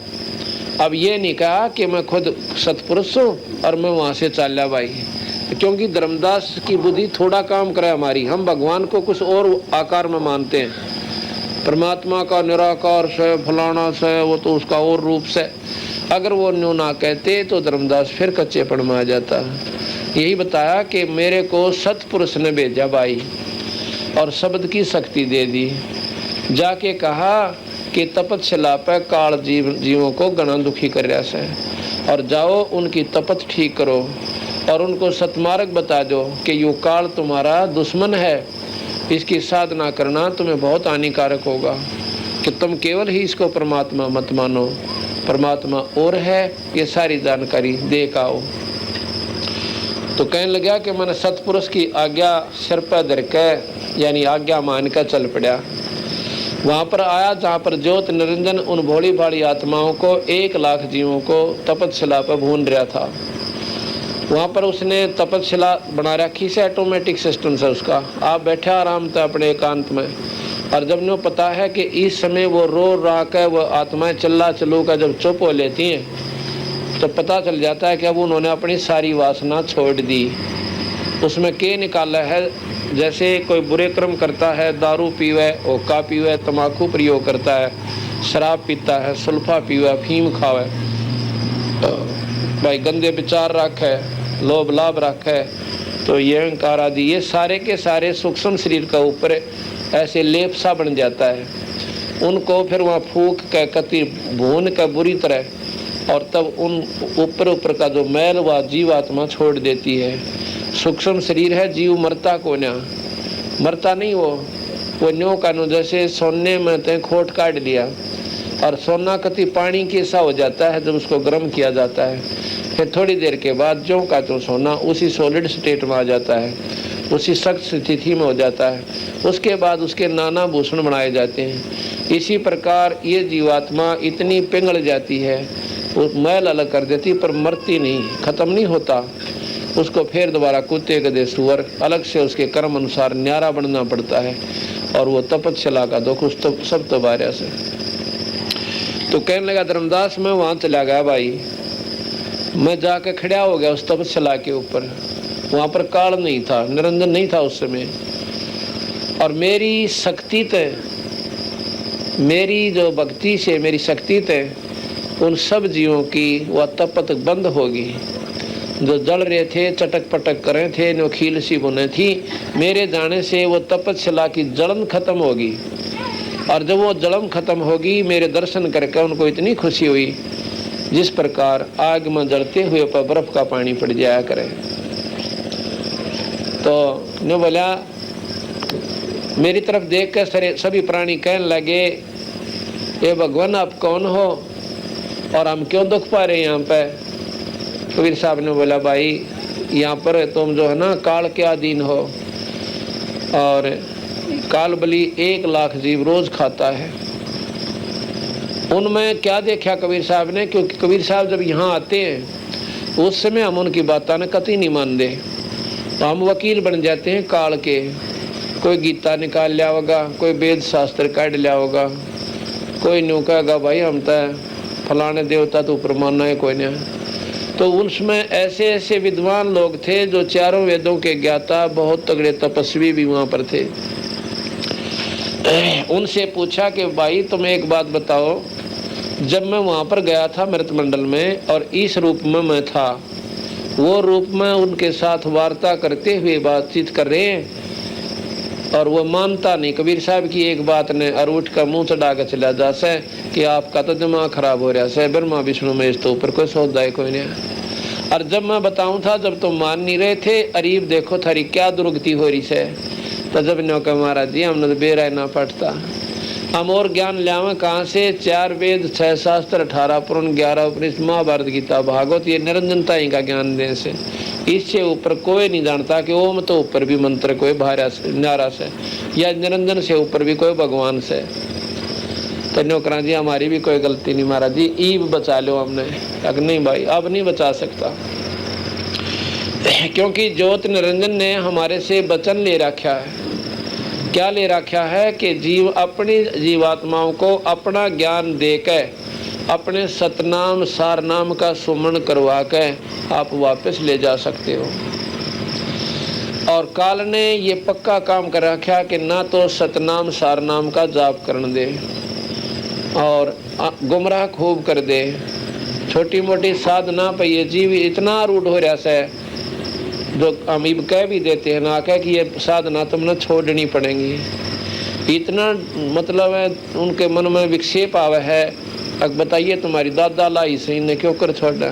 अब ये नहीं कहा कि मैं खुद सतपुरुष हूँ और मैं वहाँ से चाल्या भाई, क्योंकि धर्मदास की बुद्धि थोड़ा काम करे हमारी, हम भगवान को कुछ और आकार में मानते हैं, परमात्मा का निराकार से फलाना से वो तो उसका और रूप से। अगर वो न्यू ना कहते तो धर्मदास फिर कच्चेपन में आ जाता। यही बताया कि मेरे को सतपुरुष ने भेजा भाई और शब्द की शक्ति दे दी, जाके कहा कि तपस्या पे काल जीवों को गणा दुखी कर रहा है और जाओ उनकी तपत ठीक करो और उनको सतमार्ग बता दो कि यो काल तुम्हारा दुश्मन है, इसकी साधना करना तुम्हें बहुत हानिकारक होगा, कि तुम केवल ही इसको परमात्मा मत मानो, परमात्मा और है, ये सारी जानकारी दे के आओ। तो कहने लगा कि मैंने सतपुरुष की आज्ञा सिर पर धर के यानी आज्ञा मान कर चल पड़ा। वहाँ पर आया जहाँ पर ज्योत निरंजन उन भोली भाली आत्माओं को 1 लाख जीवों को तपस्या पर भून रहा था। वहाँ पर उसने तपस्या बना रखी से ऑटोमेटिक सिस्टम से, उसका आप बैठे आराम से अपने एकांत में, और जब नो पता है कि इस समय वो रो रहा कर वो आत्माएं चल्ला चलू का जब चुप हो लेती हैं तो पता चल जाता है कि अब उन्होंने अपनी सारी वासना छोड़ दी। उसमें के निकाला है, जैसे कोई बुरे कर्म करता है, दारू पीवे, ओका पीवे, तम्बाकू प्रयोग करता है, शराब पीता है, सुल्फा पीवे, अफीम खावे, भाई गंदे विचार रखे, लोभ लाभ रखे, तो ये अहंकार आदि ये सारे के सारे सूक्ष्म शरीर का ऊपर ऐसे लेप सा बन जाता है। उनको फिर वहाँ फूक के कति भून के बुरी तरह, और तब उन ऊपर का जो मैल व जीवात्मा छोड़ देती है। सूक्ष्म शरीर है, जीव मरता को ना, मरता नहीं वो न्यो का नो, जैसे सोने में ते खोट काट लिया और सोना कति पानी के सा हो जाता है जब उसको गर्म किया जाता है, फिर थोड़ी देर के बाद जो का तो सोना उसी सॉलिड स्टेट में आ जाता है, उसी सख्त स्थिति में हो जाता है। उसके बाद उसके नाना भूषण बनाए जाते हैं। इसी प्रकार ये जीवात्मा इतनी पिघल जाती है, वो मैल अलग कर देती पर मरती नहीं, खत्म नहीं होता। उसको फिर दोबारा कुत्ते गधे सुअर अलग से उसके कर्म अनुसार न्यारा बनना पड़ता है, और वो तपस्या का दुख उस तो सब तबारिया से। तो कहने लगा धर्मदास मैं वहाँ चला गया भाई, मैं जाके खड़ा हो गया उस तपस्या के ऊपर। वहाँ पर काल नहीं था, निरंजन नहीं था उस समय, और मेरी शक्ति थे, मेरी जो भक्ति से मेरी शक्ति थे, उन सब जीवों की वह तपत बंद होगी। जो जल रहे थे, चटक पटक कर रहे थे, नोखील सी बुने थी, मेरे जाने से वो तपस्या की जलन खत्म होगी। और जब वो जलन खत्म होगी, मेरे दर्शन करके उनको इतनी खुशी हुई जिस प्रकार आग में जलते हुए पर बर्फ का पानी पड़ जाया करे। तो ने बोला, मेरी तरफ देख कर सभी प्राणी कहने लगे, ये भगवान आप कौन हो और हम क्यों दुख पा रहे हैं यहाँ पे? कबीर साहब ने बोला, भाई यहाँ पर तुम जो है ना काल के अधीन हो, और काल बलि 1 लाख जीव रोज खाता है। उनमें क्या देखा कबीर साहब ने? क्योंकि कबीर साहब जब यहाँ आते हैं उस समय हम उनकी बातों ने कतई नहीं मानते, तो हम वकील बन जाते हैं काल के। कोई गीता निकाल लिया होगा, कोई वेद शास्त्र काट लिया होगा, कोई न्यू कहेगा भाई हम तो फलाने देवता तो ऊपर मानना है कोई नहीं। तो उसमें ऐसे ऐसे विद्वान लोग थे जो चारों वेदों के ज्ञाता, बहुत तगड़े तपस्वी भी वहाँ पर थे। उनसे पूछा कि भाई तुम एक बात बताओ, जब मैं वहाँ पर गया था मृत मंडल में और इस रूप में मैं था, वो रूप में उनके साथ वार्ता करते हुए बातचीत कर रहे हैं और वो मानता नहीं। कबीर साहब की एक बात ने और उठ कर मुँह चढ़ा कर चला जा से कि आपका तो दिमाग खराब हो रहा है, ब्रह्मा विष्णु में इस तो ऊपर कोई सौदा है कोई नहीं। और जब मैं बताऊं था, जब तुम मान नहीं रहे थे, अरीब देखो थारी क्या दुर्गति हो रही है। तो जब नो का महाराज जी हमने तो बेरा ना पड़ता, हम और ज्ञान लियावे कहाँ से? 4 वेद 6 शास्त्र 18 पुराण 11 उपनिषद महाभारत गीता भागवत, ये निरंजनता ही का ज्ञान देने से। इससे ऊपर कोई नहीं जानता कि ओम तो ऊपर भी मंत्र कोई भारा से न्यारा से, या निरंजन से ऊपर भी कोई भगवान से। तो नौकरा जी हमारी भी कोई गलती नहीं महाराज जी, ईब बचा लो हमने। अगर नहीं भाई अब नहीं बचा सकता, क्योंकि ज्योत निरंजन ने हमारे से वचन ले रखा है। क्या ले रखा है? कि जीव अपनी जीवात्माओं को अपना ज्ञान देकर अपने सतनाम सारनाम का सुमरण करवा के आप वापस ले जा सकते हो। और काल ने ये पक्का काम कर रखा कि ना तो सतनाम सारनाम का जाप करने दे और गुमराह खूब कर दे। छोटी मोटी साधना पर ये जीव इतना रूढ़ हो रहा है, जो हम इब कह भी देते हैं ना, कह कि ये साधना तुमने छोड़नी पड़ेगी। इतना मतलब है उनके मन में विक्षेप आवे है। अब बताइए तुम्हारी दादा लाई सही ने क्यों कर छोड़ा,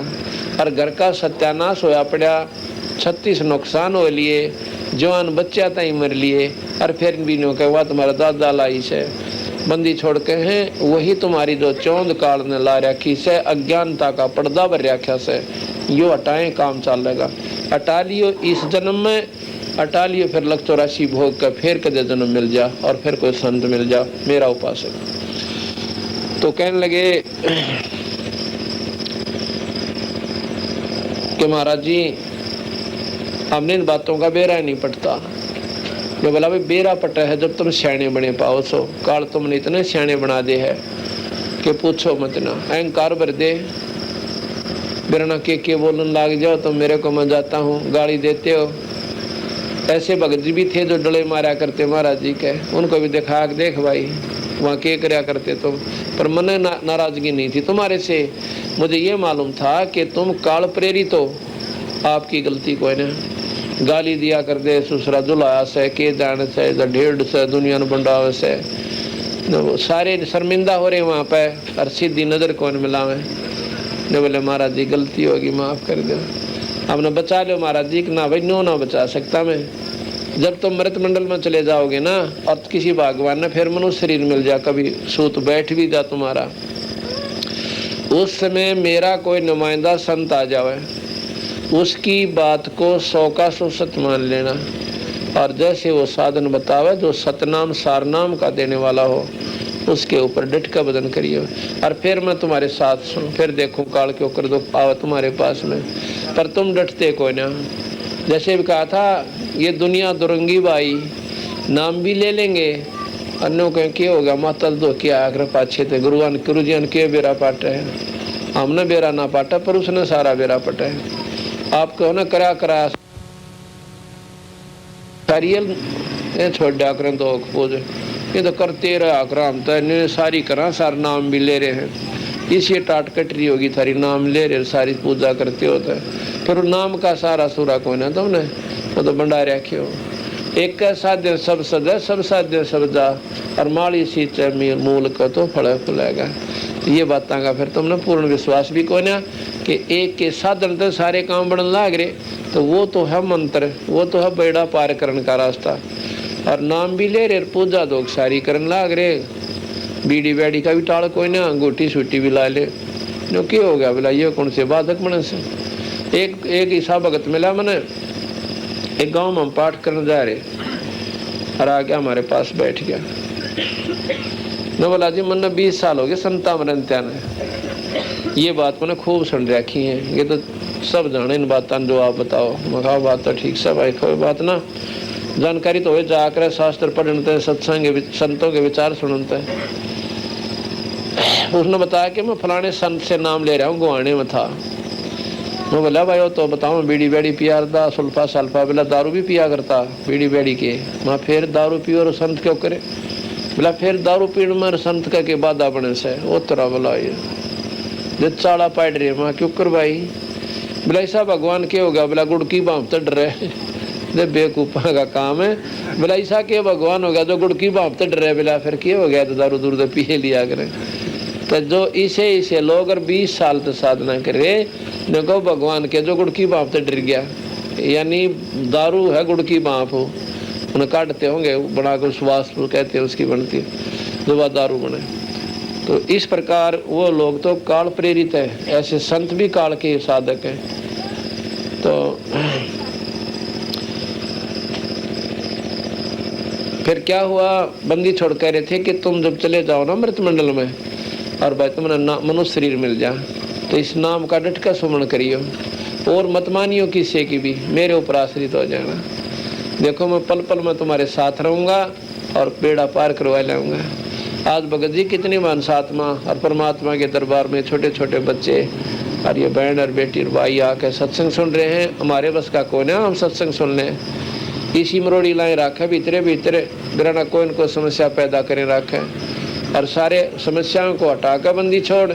और घर का सत्यानाश होया पड़ा, 36 नुकसान हो लिए, जवान बच्चा तई मर लिए, और फिर भी नो कहा तुम्हारा दादा लाई से बंदी छोड़ के हैं। वही तुम्हारी जो चौंद काल ने ला रखी से, अज्ञानता का पर्दा भर रखा से, यो हटाएं काम चलेगा। हटा लियो इस जन्म में, हटा लियो फिर लग 84 भोग का, फिर कदे जन्म मिल जा और फिर कोई संत मिल जा मेरा उपासक। तो कहने लगे कि महाराज जी हमने इन बातों का बेरा नहीं पड़ता। जो बोला भाई बेरा पटा है जब तुम सियाने बने पाओ सो, काल तुमने इतने सियाने बना दे है कि पूछो मत ना। अहंकार भर दे, बिरना के बोलने लाग जाओ तो मेरे को मैं जाता हूँ, गाली देते हो। ऐसे भगत जी भी थे जो डले मारा करते महाराज जी के, उनको भी देखा देख भाई वहाँ के करया करते तुम, पर मन नाराजगी नहीं थी तुम्हारे से। मुझे ये मालूम था कि तुम काल प्रेरित हो, आपकी गलती कोई ना। गाली दिया कर दे ससुरा जुलाया से के जाने से ढेड़ से दुनिया में बंडावे से सारे शर्मिंदा हो रहे वहाँ पे और सीधी नज़र कौन मिलावे। ने बोले महाराज जी गलती होगी माफ़ कर दो, आपने बचा लो महाराज जी। ना भाई नो ना बचा सकता मैं। जब तुम मृत मंडल में चले जाओगे ना और किसी भगवान ने फिर मनुष्य शरीर मिल जा, कभी सूत बैठ भी जा तुम्हारा, उस समय मेरा कोई नुमाइंदा संत आ जावे, उसकी बात को 100 का 100 सत्य मान लेना और जैसे वो साधन बतावे जो सतनाम सारनाम का देने वाला हो उसके ऊपर डट का बदन करिए और फिर मैं तुम्हारे साथ सुन। फिर देखो काल के ऊपर दो आवा तुम्हारे पास में, पर तुम डटते कोई ना। जैसे भी कहा था ये दुनिया दुरंगी बाई, नाम भी ले लेंगे अन्यों कहें क्या होगा मातल दो क्या आग्रह पाछे थे गुरु जी के बेरा पाटे है, हमने बेरा ना पाटा पर उसने सारा बेरा पटा है। आपको ना करा करा छोड़ दिया करें तो पूज ये तो करते रहा कराम तो सारी करा सार नाम भी ले रहे हैं, इसी टाट कटरी होगी थारी नाम ले रहे सारी पूजा करते होते हैं। फिर नाम का सारा सूरा कोई ना तुमने वो तो भंडार रखे हो। एक साध्य सब सदा सब साध्य सब जा और माली सींचे मूल का तो फल फुलेगा। ये बातों का फिर तुमने पूर्ण विश्वास भी कोई ना कि एक के साधन तो सारे काम बनने लाग रहे, तो वो तो है मंत्र, वो तो है बेड़ा पार करने का रास्ता। और नाम भी ले रहे पूजा दो सारी करने लाग रहे, बीड़ी बैड़ी का भी टाल कोई ना, अंगूठी सूटी भी ला ले जो क्या हो गया बोला ये कौन से बाधक बने से। एक ईसा भगत मिला मैंने एक गांव में हम पाठ करने जा रहे और आ गया हमारे पास बैठ गया न बोला जी मन 20 साल हो गए संता मरंत्या ने ये बात मैंने खूब सुन रखी है, ये तो सब जाने इन बातों जो आप बताओ। मैं बात तो ठीक सब आई कोई बात ना जानकारी तो हो जाकर शास्त्र पढ़ते सत्संग संतों के विचार सुनते। उसने बताया कि मैं फलाने संत से नाम ले रहा हूँ गुआने में था। मैं बोला भाई वो तो बताओ बीड़ी बैड़ी पिया करता सुल्फा सल्फा बोला दारू भी पिया करता बीड़ी बैड़ी के। मैं फिर दारू पियो और संत क्यों करे बोला फिर दारू पीने में संत का के बाधा बने से वो तरह बोला ये चाड़ा पाड़ रही माँ क्यों कर भाई बोला ऐसा भगवान क्या होगा बोला गुड़ की बाम तड़ रहे दे बेकूफा का काम है बोला ऐसा क्या भगवान होगा जो गुड़ की बाम तड़ रहे बोला फिर क्या हो गया तो दारू दूर पिए लिया करे। तो जो इसे लोग अगर 20 साल तो साधना करे देखो भगवान के जो गुड़ की बाप तो डर गया यानी दारू है गुड़ की बाप हो उन्हें काटते होंगे बनाकर श्वास कहते हैं उसकी बनती जो वह दारू बने। तो इस प्रकार वो लोग तो काल प्रेरित है, ऐसे संत भी काल के साधक हैं। तो फिर क्या हुआ बंदी छोड़ कह रहे थे कि तुम जब चले जाओ ना मृत मंडल में और भाई तुम्हें मनुष्य शरीर मिल जा तो इस नाम का डट का सुमरण करियो और मत मानियो किसी की भी, मेरे ऊपर आश्रित हो जाना। देखो मैं पल पल में तुम्हारे साथ रहूंगा और बेड़ा पार करवा लाऊंगा। आज भगत जी कितनी मानसात्मा और परमात्मा के दरबार में छोटे छोटे बच्चे और ये बहन और बेटी और भाई आके सत्संग सुन रहे हैं। हमारे बस का कौन है हम सत्संग सुन लें। इसी मरोड़ी लाए रखे भीतरे भीतरे बिना कोई न कोई समस्या पैदा करें रखे और सारे समस्याओं को हटा कर बंदी छोड़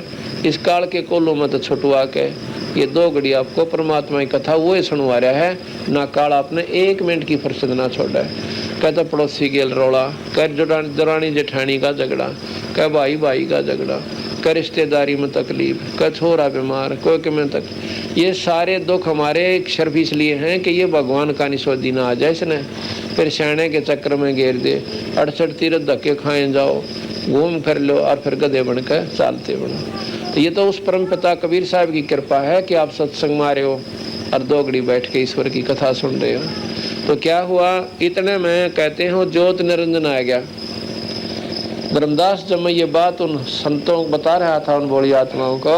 इस काल के कोलों में तो छुटवा के ये 2 घड़ी आपको परमात्मा की कथा वो ही सुनवा रहा है ना। काल आपने 1 मिनट की फुर्सत ना छोड़ा है। कहता पड़ोसी गेल रोड़ा, कह दरानी जेठानी का झगड़ा, कह भाई भाई का झगड़ा, कह रिश्तेदारी में तकलीफ, कह छोरा बीमार कोई के में तक। ये सारे दुख हमारे सिर्फ इसलिए हैं कि ये भगवान का निशोधी ना आ जाए इसने फिर शहने के चक्कर में घेर दे। 68 तीर्थ धक्के खाए जाओ घूम फिर लो और फिर गधे बनकर चालते बनो। तो ये तो उस परम पिता कबीर साहब की कृपा है कि आप सत्संग मारे हो और 2 घड़ी बैठ के ईश्वर की कथा सुन रहे हो। तो क्या हुआ इतने में कहते हैं ज्योत निरंजन आ गया। धर्मदास जब मैं ये बात उन संतों को बता रहा था उन बोली आत्माओं को,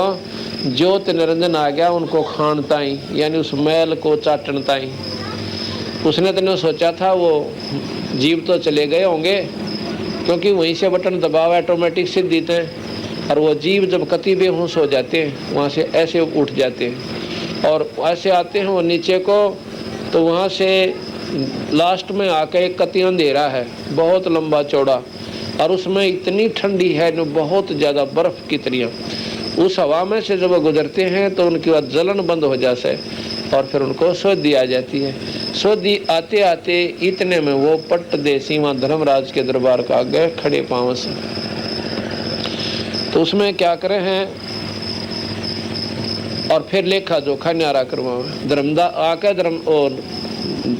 ज्योत निरंजन आ गया उनको खान ताई यानी उस मैल को चाटन ताई। उसने तो सोचा था वो जीव तो चले गए होंगे क्योंकि वहीं से बटन दबाव ऑटोमेटिक सिद्ध देते हैं और वो जीव जब कति बेहोश हो जाते हैं वहाँ से ऐसे उठ जाते हैं और ऐसे आते हैं वो नीचे को। तो वहाँ से लास्ट में आकर एक कति अंधेरा है बहुत लंबा चौड़ा और उसमें इतनी ठंडी है न बहुत ज़्यादा बर्फ़ की तरह। उस हवा में से जब वो गुजरते हैं तो उनकी बात जलन बंद हो जाए और फिर उनको सोधी आ जाती है। सोधी आते आते इतने में वो पट्ट देसी वहाँ धर्मराज के दरबार का आगे खड़े पांव से। तो उसमें क्या करे हैं और फिर लेखा जोखा न्यारा करवावे। धर्मदा आके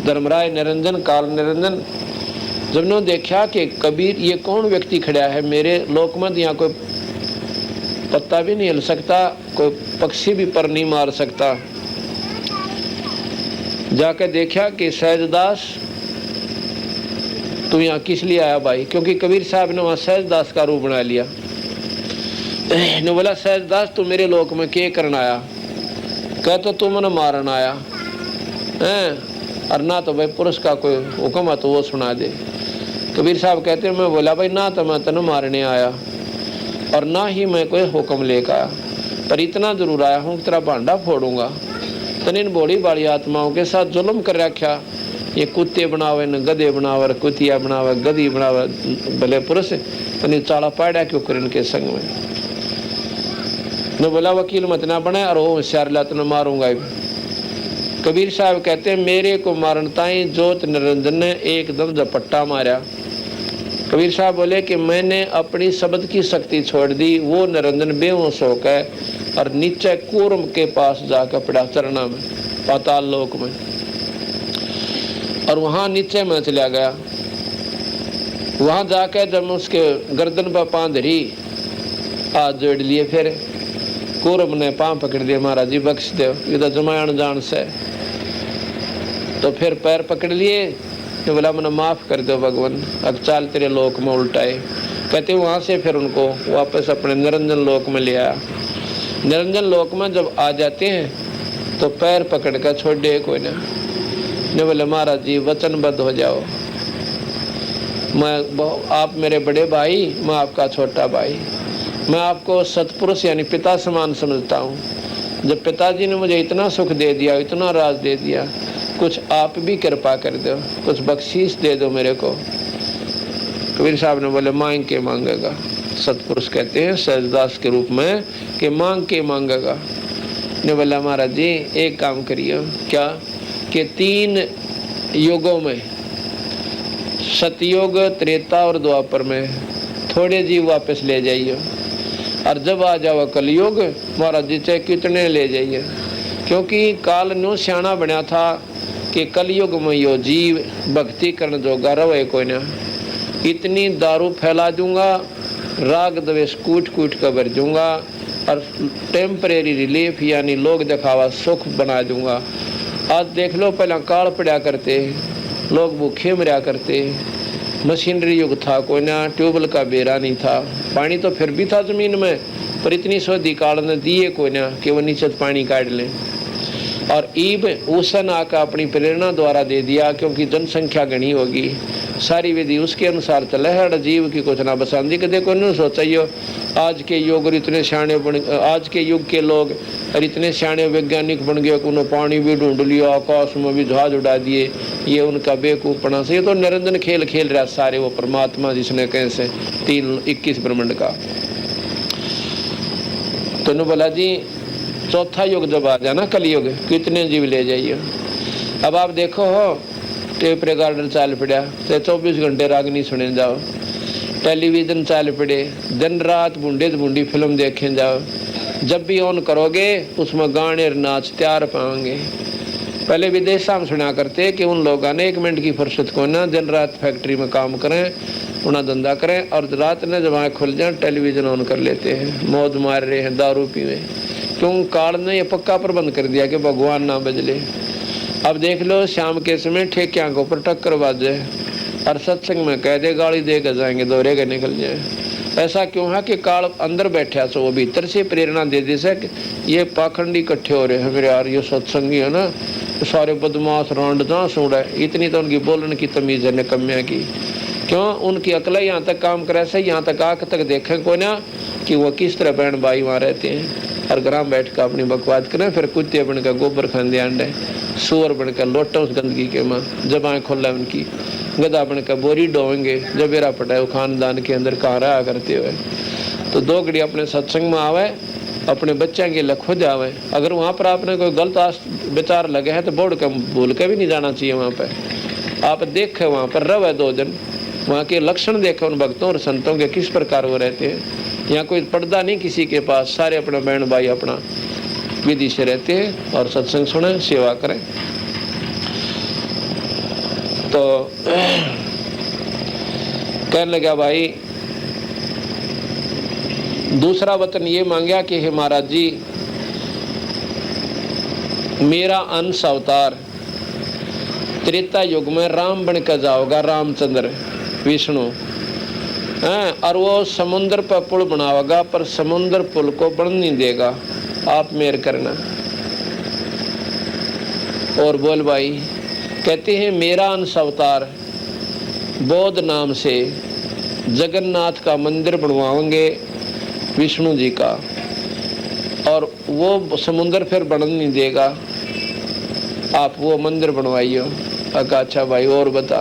धर्मराय निरंजन काल निरंजन जब ने देखा कि कबीर ये कौन व्यक्ति खड़ा है मेरे लोक में, यहाँ कोई पत्ता भी नहीं हिल सकता, कोई पक्षी भी पर नहीं मार सकता। जाकर देखा कि सहजदास तू यहाँ किस लिए आया भाई, क्योंकि कबीर साहब ने वहाँ सहजदास का रूप बना लिया। ने बोला सहजदास तू मेरे लोक में क्या करना आया? कहते तू मैंने मारन आया हैं, और ना तो भाई पुरुष का कोई हुक्म है तो वो सुना दे। कबीर साहब कहते मैं बोला भाई ना तो मैं तेन मारने आया और ना ही मैं कोई हुक्म लेकर आया, पर इतना जरूर आया हूँ तेरा भांडा फोड़ूंगा। तने इन बड़ी बाड़ी आत्माओं के साथ जुल्म कर रखा, ये कुत्ते बनावे न गधे बनावे, कुतिया बनावे गधी बनावे भले पुरुष, तने चाला पाड़ा क्यों कर इनके संग में। न बोला वकील मत ना बने और वो होशियार ला तो मारूंगा। कबीर साहब कहते हैं मेरे को मारन ताई जोत निरंजन ने एकदम झपट्टा मारा। कबीर साहब बोले कि मैंने अपनी शब्द की शक्ति छोड़ दी, वो निरंजन बेहोश होकर और नीचे कूर्म के पास जाकर पड़ा चरना में पाताल लोक में, और वहां नीचे में चला गया। वहां जाकर जब उसके गर्दन पर पांव धरी, हाथ जोड़ लिए, फिर कूर्म ने पांव पकड़ दिया, महाराज जी बख्श दो ये तो जमायण जान से। तो फिर पैर पकड़ लिए, तो बोला मैंने माफ कर दो भगवान, अब चाल तेरे लोक में उल्टाए। कहते वहां से फिर उनको वापस अपने निरंजन लोक में ले आया। निरंजन लोक में जब आ जाते हैं तो पैर पकड़ कर छोड़ दे कोई ना। ने बोले महाराज जी वचनबद्ध हो जाओ, मैं आप मेरे बड़े भाई, मैं आपका छोटा भाई, मैं आपको सतपुरुष यानी पिता समान समझता हूँ। जब पिताजी ने मुझे इतना सुख दे दिया, इतना राज दे दिया, कुछ आप भी कृपा कर दो, कुछ बख्शीश दे दो मेरे को। कबीर साहब ने बोले मांग के मांगेगा। सतपुरुष कहते हैं सहजदास के रूप में कि मांग के मांगेगा। ने बोला महाराज जी एक काम करिए, क्या कि 3 युगों में सतयुग त्रेता और द्वापर में थोड़े जीव वापस ले जाइए, और जब आ जाओ कलयुग महाराज जी चाहे कितने ले जाइए, क्योंकि काल न्यू सियाणा बना था कि कलयुग में यो जीव भक्ति करने जोगा रवे कोई ना। इतनी दारू फैला दूंगा, राग द्वेष कूट कूट कर भर दूंगा, और टेम्परेरी रिलीफ यानी लोग दिखावा सुख बना दूंगा। आज देख लो पहला काल पड़ा करते, लोग भूखे मरा करते, मशीनरी युग था कोई ना, ट्यूबवेल का बेरा नहीं था, पानी तो फिर भी था जमीन में, पर इतनी सोधी काल ने दिए कोई ना कि वो नीचे पानी काट लें। और ईब उसन आका अपनी प्रेरणा द्वारा दे दिया, क्योंकि जनसंख्या घनी होगी, सारी विधि उसके अनुसार चले है, जीव की कुछ ना बसांदी के देखो नहीं सोचा। आज के युग इतने सियाणे बन, आज के युग के लोग और इतने सियाणे वैज्ञानिक बन गए कि उन्होंने पानी भी ढूंढ लिया, आकाश में भी जहाज उड़ा दिए, ये उनका बेवकूफपना से। ये तो निरंजन खेल खेल रहा सारे, वो परमात्मा जिसने कैसे 21 ब्रह्मांड का। तो ने बोला जी चौथा युग जब आ जाना कलयुग, कितने जीव ले जाइए। अब आप देखो हो टेप रिकॉर्डर चाल पड़ा, चाहे 24 घंटे राग नहीं सुने जाओ, टेलीविजन चाल पड़े, दिन रात बूंदे बूंदी फिल्म देखें जाओ, जब भी ऑन करोगे उसमें गाने और नाच तैयार पाएंगे। पहले विदेश में सुना करते कि उन लोगों ने 1 मिनट की फुर्सत को ना दिन रात फैक्ट्री में काम करें, उन्हें धंधा करें, और रात में जब आँख खुल जाए टेलीविजन ऑन कर लेते हैं, मौज मार रहे हैं, दारू पीवे। क्यों काल ने ये पक्का प्रबंध कर दिया कि भगवान ना बजले। अब देख लो शाम के समय ठेकियां के ऊपर टक्कर बाजे और सत्संग में कह दे गाड़ी दे कर जाएंगे, दौरे के निकल जाए। ऐसा क्यों है कि काल अंदर बैठा सो वो भीतर से प्रेरणा दे दे से ये पाखंडी इकट्ठे हो रहे हैं मेरे यार, ये सत्संगी है ना, सारे बदमाश रांड जहाँ सुन रहे। इतनी तो उनकी बोलने की तमीज़ है निकम्या की। क्यों उनकी अकल यहाँ तक काम करे से, यहाँ तक आँख तक देखें को ना कि वो किस तरह बहन भाई वहाँ रहते हैं, और ग्राम बैठ कर अपनी बकवाद करें। फिर कुत्ते बनकर गोबर खाने अंडे, सुअर बनकर लोटा उस गंदगी के माँ, जब आँख खोला उनकी, गधा बनकर बोरी डोएंगे, जब बेरा पटाए वो खानदान के अंदर कहाँ रहा करते हुए। तो 2 घड़ी अपने सत्संग में आवे अपने बच्चों के लिए खुद आवे। अगर वहाँ पर आपने कोई गलत विचार लगे हैं तो बोर्ड के भूल के भी नहीं जाना चाहिए। वहाँ पर आप देखें, वहाँ पर रवे 2 दिन, वहाँ के लक्षण देखें उन भक्तों और संतों के किस प्रकार वो रहते हैं। यहाँ कोई पर्दा नहीं किसी के पास, सारे अपना बहन भाई अपना विधि से रहते हैं और सत्संग सुने, सेवा करें। तो कहने लगा भाई, दूसरा वचन ये मांगा कि हे महाराज जी, मेरा अंश अवतार त्रेता युग में राम बन कर जाओगा, रामचंद्र विष्णु, और वो समुद्र पर पुल बनावेगा, पर समुद्र पुल को बन नहीं देगा, आप मेहर करना। और बोल भाई, कहते हैं मेरा अंश अवतार बौद्ध नाम से जगन्नाथ का मंदिर बनवाएंगे विष्णु जी का, और वो समुद्र फिर बन नहीं देगा, आप वो मंदिर बनवाइयो। अका अच्छा भाई और बता।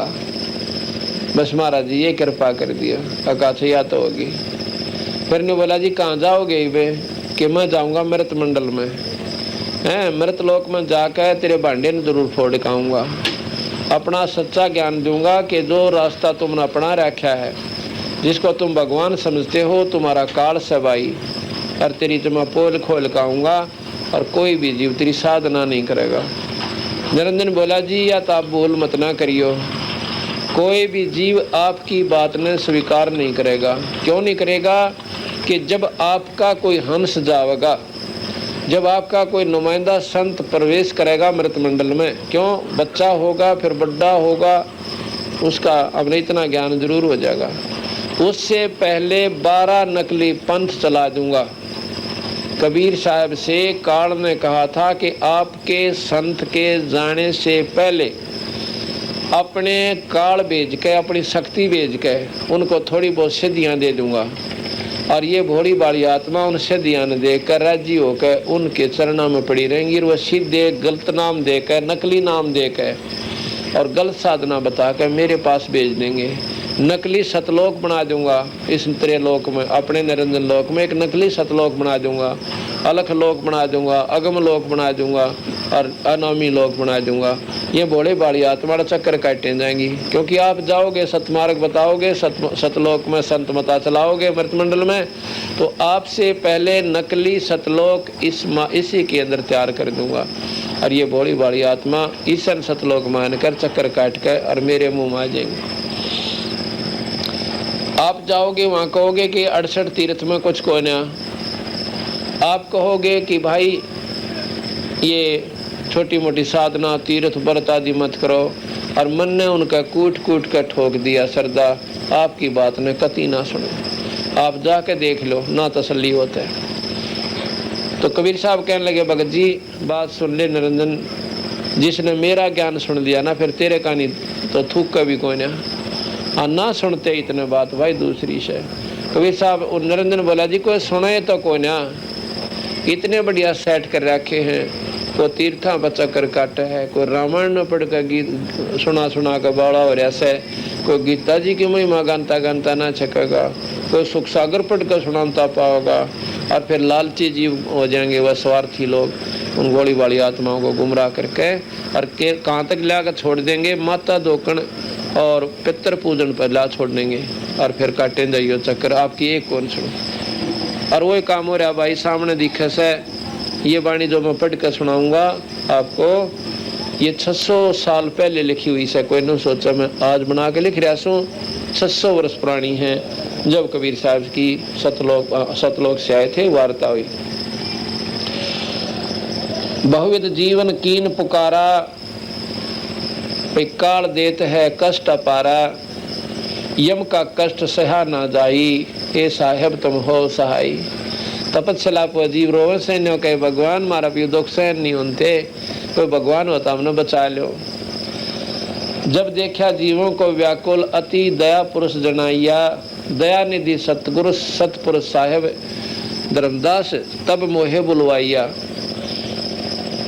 बस महाराज जी ये कृपा कर दिया। अका अच्छा या तो होगी। फिर ने बोला जी कहाँ जाओगे वे? कि मैं जाऊंगा मृत मंडल में, मृत लोक में जाकर तेरे भांडे ने जरूर फोड़ खाऊंगा, अपना सच्चा ज्ञान दूंगा कि जो रास्ता तुमने अपना रखा है, जिसको तुम भगवान समझते हो, तुम्हारा काल सबाई, और तेरी तो मैं पोल खोल खाऊंगा और कोई भी जीव तेरी साधना नहीं करेगा। निरंजन बोला जी या तो आप भूल मत ना करियो, कोई भी जीव आपकी बात ने स्वीकार नहीं करेगा। क्यों नहीं करेगा? कि जब आपका कोई हंस जाएगा, जब आपका कोई नुमाइंदा संत प्रवेश करेगा मृत मंडल में, क्यों बच्चा होगा फिर बड़ा होगा, उसका अपने इतना ज्ञान जरूर हो जाएगा। उससे पहले 12 नकली पंथ चला दूंगा। कबीर साहब से काल ने कहा था कि आपके संत के जाने से पहले अपने काल भेज के, अपनी शक्ति भेज के उनको थोड़ी बहुत सिद्धियां दे दूंगा, और ये भोली बाली आत्मा उन सिद्धियां ने देकर राजी होकर उनके चरणों में पड़ी रहेंगी। और वह सीधे गलत नाम देकर, नकली नाम देकर और गलत साधना बता कर मेरे पास भेज देंगे। नकली सतलोक बना दूंगा इस त्रिलोक में, अपने निरंजन लोक में एक नकली सतलोक बना दूंगा, अलख लोक बना दूंगा, अगम लोक बना दूंगा और अनामी लोक बना दूंगा। ये भोले बाड़ी आत्मा चक्कर काटे जाएंगी, क्योंकि आप जाओगे सतमार्ग बताओगे, सतलोक में संत मता चलाओगे मृतमंडल में, तो आपसे पहले नकली सतलोक इसी के अंदर तैयार कर दूंगा। और ये भोली बाड़ी आत्मा ईशन सतलोक मानकर चक्कर काट कर और मेरे मुँह में आ जाएंगे। आप जाओगे वहाँ कहोगे कि 68 तीर्थ में कुछ को ना, आप कहोगे कि भाई ये छोटी मोटी साधना तीर्थ व्रत आदि मत करो, और मन ने उनका कूट कूट कर ठोक दिया श्रद्धा, आपकी बात ने कति ना सुने। आप जाके देख लो, ना तसल्ली होता है। तो कबीर साहब कहने लगे भगत जी बात सुन ले निरंजन, जिसने मेरा ज्ञान सुन लिया ना, फिर तेरे का नहीं तो थूक का भी कोई ना सुनते इतने बात भाई दूसरी से। कबीर साहब निरंजन बोला जी कोई सुने तो कोई ना, इतने बढ़िया सेट कर रखे हैं, कोई तीर्था बचा कर काटा है, कोई रामायण में पढ़ कर गीत सुना कर बाड़ा हो रहा है, कोई गीता जी की महिमा गानता गानता ना छकेगा, कोई सुख सागर पढ़ कर सुनाता पाओगा, और फिर लालची जीव हो जाएंगे वह स्वार्थी लोग, उन गोली वाली आत्माओं को गुमराह करके और कहाँ तक ला कर छोड़ देंगे, माता धोकन और पितर पूजन पर ला छोड़ देंगे, और फिर काटे जाइयो चक्कर, आपकी एक कौन सुनो। और वही काम हो रहा भाई सामने दिखे से। ये वाणी जो मैं पढ़ कर सुनाऊंगा आपको, ये 600 साल पहले लिखी हुई से, कोई नहीं सोचा मैं आज बना के लिख रहा हूँ। 600 वर्ष पुरानी है, जब कबीर साहब की सतलोक से आए थे वार्ता हुई। बहुविध जीवन कीन पुकारा, काल देत है कष्ट अपारा, यम का कष्ट सहा ना जाई, ए साहेब तुम हो सहाई। तपस्या पर जीव रोवे से न्यो कहे भगवान मारा भी दुख सहन नहीं होते, कोई भगवान होता हमने बचा लो। जब देखा जीवों को व्याकुल अति दया पुरुष जनाइया, दया निधि सतगुरु सतपुरुष साहेब धर्मदास तब मोहे बुलवाइया।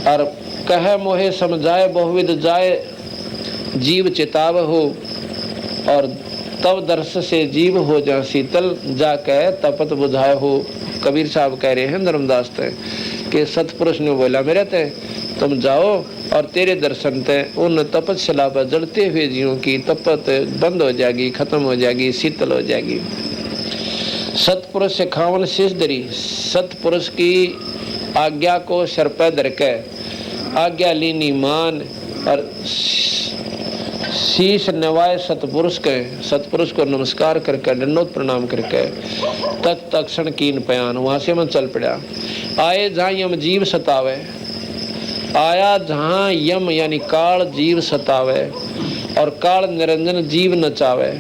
और कहे मोहे समझाए बहुविध जाए जीव चिताव हो, और तब दर्श से जीव हो जा शीतल, जाके तपत बुझाए हो कबीर साहब कह रहे हैं धर्मदास ते कि सतपुरुष ने बोला मेरे ते तुम जाओ और तेरे दर्शन ते उन तपस्या पर जलते हुए जीवों की तपत बंद हो जाएगी, खत्म हो जाएगी, शीतल हो जाएगी। सतपुरुष से खावन शीश धरी, सतपुरुष की आज्ञा को सर पर धर के आज्ञा लीनी मान और शीश नवाए सतपुरुष के, सतपुरुष को नमस्कार करके दंडोत प्रणाम करके तक तक्षण कीन पयान वहां से मन चल पड़ा। आए जहाँ यम जीव सतावे, आया जहाँ यम यानी काल जीव सतावे और काल निरंजन जीव नचावे,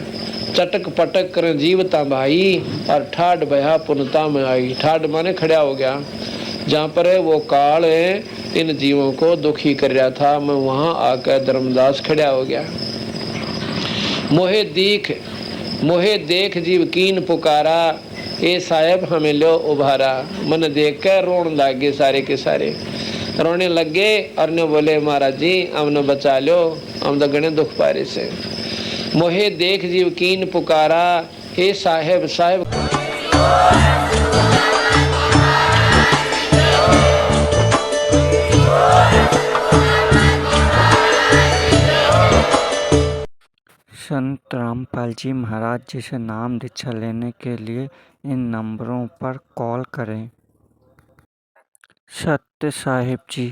चटक पटक कर जीवता भाई और ठाड भया पुनता में आई। ठाड माने खड़ा हो गया, जहाँ पर है वो काल है इन जीवों को दुखी कर रहा था, मैं वहां आकर धर्मदास खड़ा हो गया। मोहे देख जीव कीन पुकारा, ए साहेब हमें लो उभारा। मन देख कर रोने लगे, सारे के सारे रोने लगे और ने बोले महाराज जी हमने बचा लो, हम तो गणे दुख पारे से। मोहे देख जीव कीन पुकारा, ए साहेब साहेब
संत रामपाल जी महाराज जी से नाम दीक्षा लेने के लिए इन नंबरों पर कॉल करें। सत्य साहिब जी।